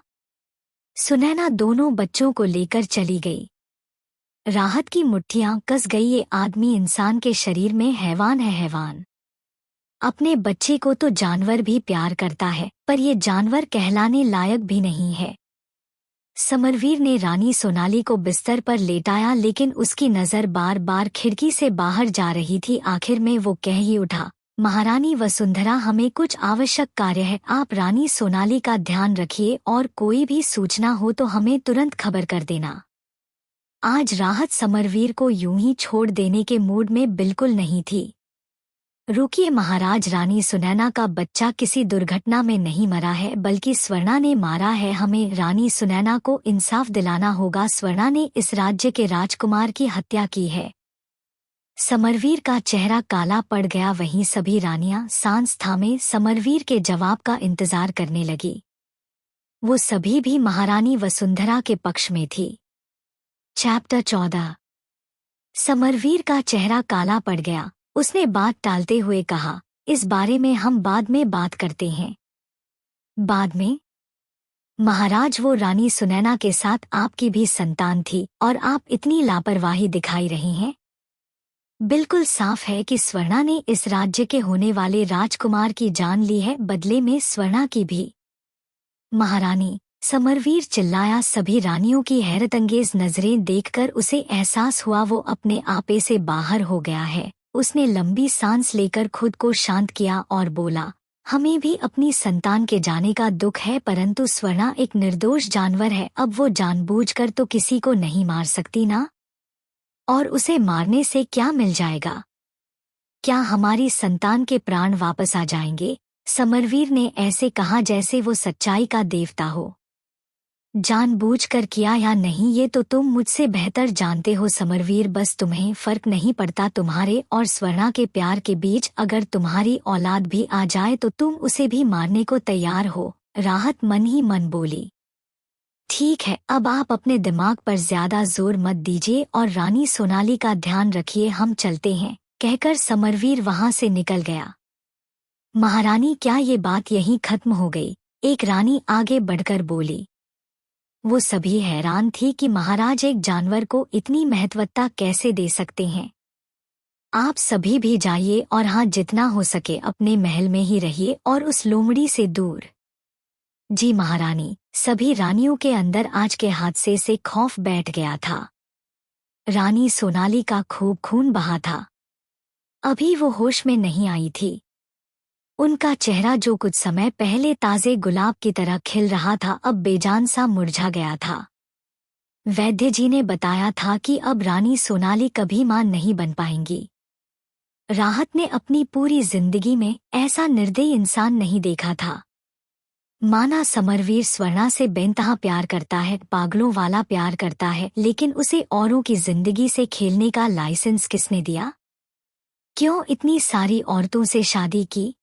सुनैना दोनों बच्चों को लेकर चली गई। राहत की मुट्ठियां कस गई। ये आदमी इंसान के शरीर में हैवान है, हैवान। अपने बच्चे को तो जानवर भी प्यार करता है, पर ये जानवर कहलाने लायक भी नहीं है। समरवीर ने रानी सोनाली को बिस्तर पर लेटाया, लेकिन उसकी नजर बार बार खिड़की से बाहर जा रही थी। आखिर में वो कह ही उठा, महारानी वसुंधरा, हमें कुछ आवश्यक कार्य है। आप रानी सोनाली का ध्यान रखिए और कोई भी सूचना हो तो हमें तुरंत खबर कर देना। आज राहत समरवीर को यूं ही छोड़ देने के मूड में बिल्कुल नहीं थी। रुकिए महाराज, रानी सुनैना का बच्चा किसी दुर्घटना में नहीं मरा है बल्कि स्वर्णा ने मारा है। हमें रानी सुनैना को इंसाफ दिलाना होगा। स्वर्णा ने इस राज्य के राजकुमार की हत्या की है। समरवीर का चेहरा काला पड़ गया। वहीं सभी रानियां सांस थामे समरवीर के जवाब का इंतजार करने लगी। वो सभी भी महारानी वसुंधरा के पक्ष में थी। चैप्टर 14। समरवीर का चेहरा काला पड़ गया। उसने बात टालते हुए कहा, इस बारे में हम बाद में बात करते हैं। बाद में? महाराज, वो रानी सुनैना के साथ आपकी भी संतान थी और आप इतनी लापरवाही दिखाई रही हैं। बिल्कुल साफ है कि स्वर्णा ने इस राज्य के होने वाले राजकुमार की जान ली है, बदले में स्वर्णा की भी। महारानी, समरवीर चिल्लाया। सभी रानियों की हैरतंगेज नजरें देखकर उसे एहसास हुआ वो अपने आपे से बाहर हो गया है। उसने लंबी सांस लेकर खुद को शांत किया और बोला, हमें भी अपनी संतान के जाने का दुख है, परंतु स्वर्णा एक निर्दोष जानवर है। अब वो जानबूझकर तो किसी को नहीं मार सकती ना, और उसे मारने से क्या मिल जाएगा? क्या हमारी संतान के प्राण वापस आ जाएंगे? समरवीर ने ऐसे कहा जैसे वो सच्चाई का देवता हो। जानबूझकर किया या नहीं ये तो तुम मुझसे बेहतर जानते हो समरवीर। बस तुम्हें फर्क नहीं पड़ता तुम्हारे और स्वर्णा के प्यार के बीच। अगर तुम्हारी औलाद भी आ जाए तो तुम उसे भी मारने को तैयार हो। राहत मन ही मन बोली, ठीक है, अब आप अपने दिमाग पर ज्यादा जोर मत दीजिए और रानी सोनाली का ध्यान रखिए, हम चलते हैं। कहकर समरवीर वहां से निकल गया। महारानी, क्या ये बात यहीं खत्म हो गई? एक रानी आगे बढ़कर बोली। वो सभी हैरान थी कि महाराज एक जानवर को इतनी महत्वता कैसे दे सकते हैं। आप सभी भी जाइए और हाँ, जितना हो सके अपने महल में ही रहिए और उस लोमड़ी से दूर। जी महारानी। सभी रानियों के अंदर आज के हादसे से खौफ बैठ गया था। रानी सोनाली का खूब खून बहा था। अभी वो होश में नहीं आई थी। उनका चेहरा जो कुछ समय पहले ताजे गुलाब की तरह खिल रहा था, अब बेजान सा मुरझा गया था। वैद्य जी ने बताया था कि अब रानी सोनाली कभी मां नहीं बन पाएंगी। राहत ने अपनी पूरी जिंदगी में ऐसा निर्दयी इंसान नहीं देखा था। माना समरवीर स्वर्णा से बेइंतहा प्यार करता है, पागलों वाला प्यार करता है, लेकिन उसे औरों की जिंदगी से खेलने का लाइसेंस किसने दिया? क्यों इतनी सारी औरतों से शादी की?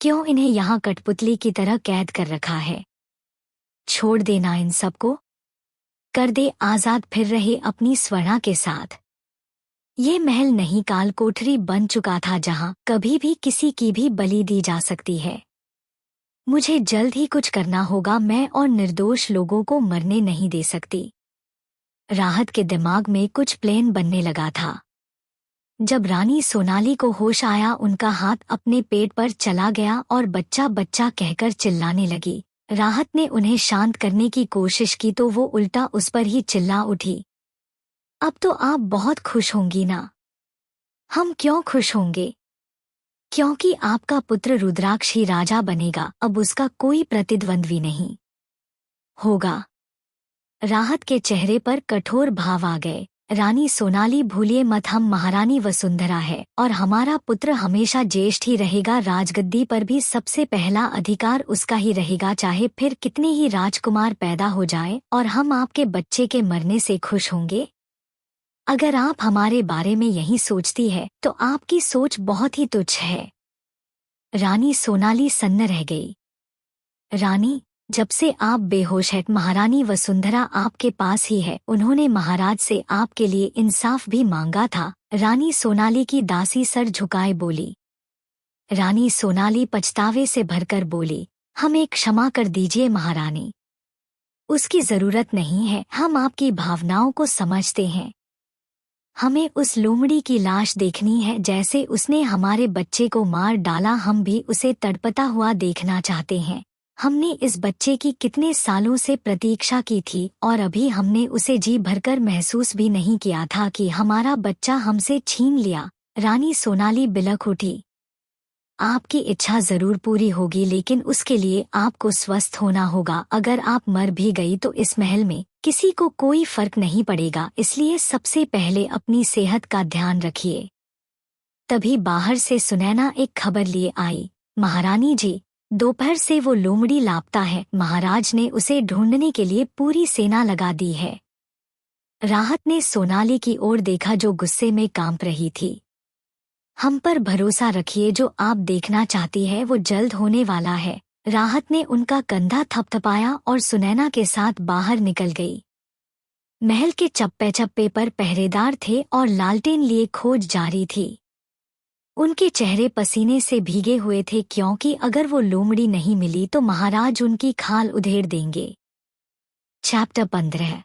क्यों इन्हें यहाँ कठपुतली की तरह कैद कर रखा है? छोड़ देना इन सबको, कर दे आजाद, फिर रहे अपनी स्वर्णा के साथ। ये महल नहीं, काल कोठरी बन चुका था जहाँ कभी भी किसी की भी बलि दी जा सकती है। मुझे जल्द ही कुछ करना होगा, मैं और निर्दोष लोगों को मरने नहीं दे सकती। राहत के दिमाग में कुछ प्लान बनने लगा था। जब रानी सोनाली को होश आया, उनका हाथ अपने पेट पर चला गया और बच्चा बच्चा कहकर चिल्लाने लगी। राहत ने उन्हें शांत करने की कोशिश की तो वो उल्टा उस पर ही चिल्ला उठी। अब तो आप बहुत खुश होंगी ना? हम क्यों खुश होंगे? क्योंकि आपका पुत्र रुद्राक्ष ही राजा बनेगा, अब उसका कोई प्रतिद्वंद्वी नहीं होगा। राहत के चेहरे पर कठोर भाव आ गए। रानी सोनाली, भूलिए मत, हम महारानी वसुंधरा है और हमारा पुत्र हमेशा ज्येष्ठ ही रहेगा। राजगद्दी पर भी सबसे पहला अधिकार उसका ही रहेगा, चाहे फिर कितने ही राजकुमार पैदा हो जाए। और हम आपके बच्चे के मरने से खुश होंगे? अगर आप हमारे बारे में यही सोचती है तो आपकी सोच बहुत ही तुच्छ है। रानी सोनाली सन्न रह गई। रानी, जब से आप बेहोश हैं, महारानी वसुंधरा आपके पास ही है। उन्होंने महाराज से आपके लिए इंसाफ भी मांगा था। रानी सोनाली की दासी सर झुकाए बोली। रानी सोनाली पछतावे से भरकर बोली, हमें क्षमा कर दीजिए महारानी, उसकी जरूरत नहीं है, हम आपकी भावनाओं को समझते हैं। हमें उस लोमड़ी की लाश देखनी है, जैसे उसने हमारे बच्चे को मार डाला, हम भी उसे तड़पता हुआ देखना चाहते हैं। हमने इस बच्चे की कितने सालों से प्रतीक्षा की थी और अभी हमने उसे जी भरकर महसूस भी नहीं किया था कि हमारा बच्चा हमसे छीन लिया। रानी सोनाली बिलख उठी। आपकी इच्छा जरूर पूरी होगी, लेकिन उसके लिए आपको स्वस्थ होना होगा। अगर आप मर भी गई तो इस महल में किसी को कोई फर्क नहीं पड़ेगा, इसलिए सबसे पहले अपनी सेहत का ध्यान रखिए। तभी बाहर से सुनैना एक खबर लिए आई। महारानी जी, दोपहर से वो लोमड़ी लापता है। महाराज ने उसे ढूंढने के लिए पूरी सेना लगा दी है। राहत ने सोनाली की ओर देखा जो गुस्से में कांप रही थी। हम पर भरोसा रखिए, जो आप देखना चाहती है वो जल्द होने वाला है। राहत ने उनका कंधा थपथपाया और सुनैना के साथ बाहर निकल गई। महल के चप्पे चप्पे पर पहरेदार थे और लालटेन लिए खोज जारी थी। उनके चेहरे पसीने से भीगे हुए थे, क्योंकि अगर वो लोमड़ी नहीं मिली तो महाराज उनकी खाल उधेड़ देंगे। चैप्टर 15।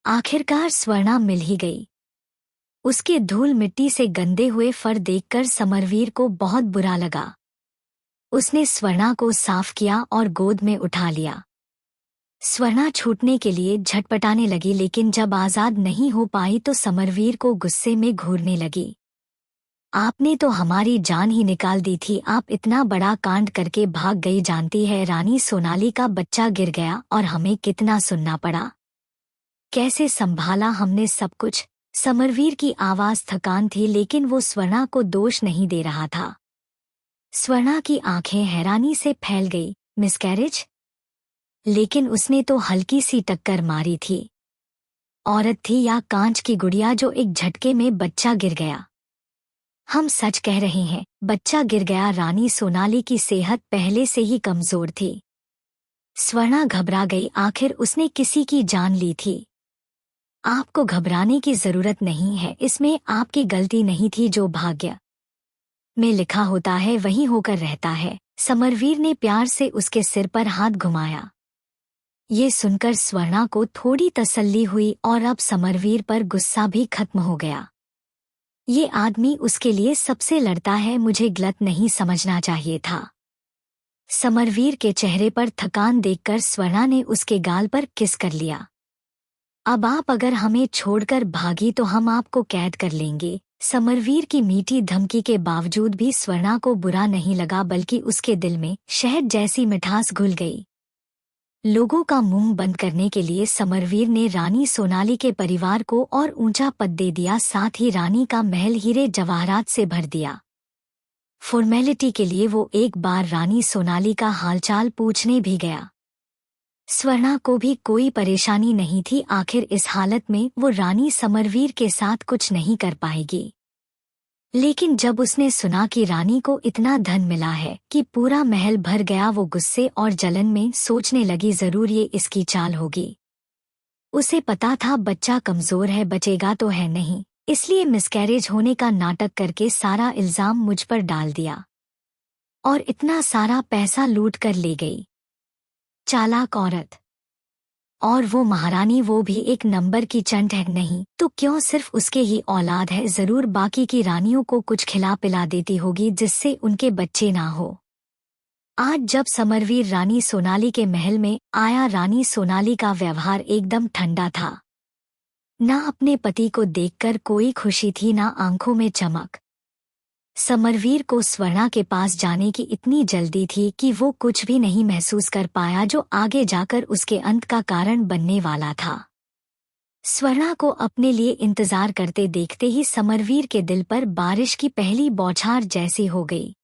आखिरकार स्वर्णा मिल ही गई। उसके धूल मिट्टी से गंदे हुए फर देखकर समरवीर को बहुत बुरा लगा। उसने स्वर्णा को साफ किया और गोद में उठा लिया। स्वर्णा छूटने के लिए झटपटाने लगी, लेकिन जब आजाद नहीं हो पाई तो समरवीर को गुस्से में घूरने लगी। आपने तो हमारी जान ही निकाल दी थी। आप इतना बड़ा कांड करके भाग गई। जानती है रानी, सोनाली का बच्चा गिर गया और हमें कितना सुनना पड़ा। कैसे संभाला हमने सब कुछ। समरवीर की आवाज थकान थी, लेकिन वो स्वर्णा को दोष नहीं दे रहा था। स्वर्णा की आंखें हैरानी से फैल गई। मिसकैरेज? लेकिन उसने तो हल्की सी टक्कर मारी थी। औरत थी या कांच की गुड़िया जो एक झटके में बच्चा गिर गया? हम सच कह रहे हैं, बच्चा गिर गया। रानी सोनाली की सेहत पहले से ही कमजोर थी। स्वर्णा घबरा गई। आखिर उसने किसी की जान ली थी। आपको घबराने की जरूरत नहीं है, इसमें आपकी गलती नहीं थी। जो भाग्य में लिखा होता है वही होकर रहता है। समरवीर ने प्यार से उसके सिर पर हाथ घुमाया। ये सुनकर स्वर्णा को थोड़ी तसल्ली हुई और अब समरवीर पर गुस्सा भी खत्म हो गया। ये आदमी उसके लिए सबसे लड़ता है, मुझे गलत नहीं समझना चाहिए था। समरवीर के चेहरे पर थकान देखकर स्वर्णा ने उसके गाल पर किस कर लिया। अब आप अगर हमें छोड़कर भागी तो हम आपको कैद कर लेंगे। समरवीर की मीठी धमकी के बावजूद भी स्वर्णा को बुरा नहीं लगा, बल्कि उसके दिल में शहद जैसी मिठास घुल गई। लोगों का मुंह बंद करने के लिए समरवीर ने रानी सोनाली के परिवार को और ऊंचा पद दे दिया, साथ ही रानी का महल हीरे जवाहरात से भर दिया। फॉर्मेलिटी के लिए वो एक बार रानी सोनाली का हालचाल पूछने भी गया। स्वर्णा को भी कोई परेशानी नहीं थी। आखिर इस हालत में वो रानी समरवीर के साथ कुछ नहीं कर पाएगी। लेकिन जब उसने सुना कि रानी को इतना धन मिला है कि पूरा महल भर गया, वो गुस्से और जलन में सोचने लगी, जरूर ये इसकी चाल होगी। उसे पता था बच्चा कमजोर है, बचेगा तो है नहीं, इसलिए मिसकैरेज होने का नाटक करके सारा इल्जाम मुझ पर डाल दिया और इतना सारा पैसा लूट कर ले गई। चालाक औरत। और वो महारानी, वो भी एक नंबर की चंट है। नहीं तो क्यों सिर्फ उसके ही औलाद है, जरूर बाकी की रानियों को कुछ खिला पिला देती होगी जिससे उनके बच्चे ना हो। आज जब समरवीर रानी सोनाली के महल में आया, रानी सोनाली का व्यवहार एकदम ठंडा था। ना अपने पति को देखकर कोई खुशी थी, ना आंखों में चमक। समरवीर को स्वर्णा के पास जाने की इतनी जल्दी थी कि वो कुछ भी नहीं महसूस कर पाया, जो आगे जाकर उसके अंत का कारण बनने वाला था। स्वर्णा को अपने लिए इंतजार करते देखते ही समरवीर के दिल पर बारिश की पहली बौछार जैसी हो गई।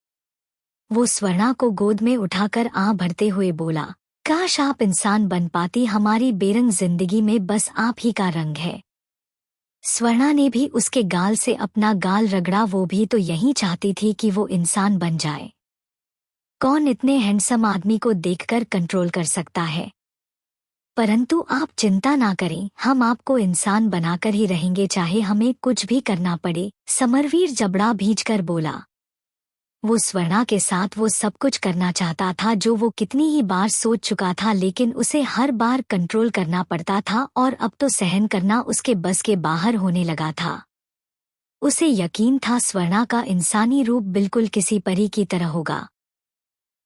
वो स्वर्णा को गोद में उठाकर आह भरते हुए बोला, काश आप इंसान बन पाती, हमारी बेरंग जिंदगी में बस आप ही का रंग है। स्वर्णा ने भी उसके गाल से अपना गाल रगड़ा, वो भी तो यही चाहती थी कि वो इंसान बन जाए। कौन इतने हैंडसम आदमी को देखकर कंट्रोल कर सकता है। परंतु आप चिंता ना करें, हम आपको इंसान बनाकर ही रहेंगे, चाहे हमें कुछ भी करना पड़े। समरवीर जबड़ा भींचकर बोला। वो स्वर्णा के साथ वो सब कुछ करना चाहता था जो वो कितनी ही बार सोच चुका था, लेकिन उसे हर बार कंट्रोल करना पड़ता था और अब तो सहन करना उसके बस के बाहर होने लगा था। उसे यकीन था स्वर्णा का इंसानी रूप बिल्कुल किसी परी की तरह होगा।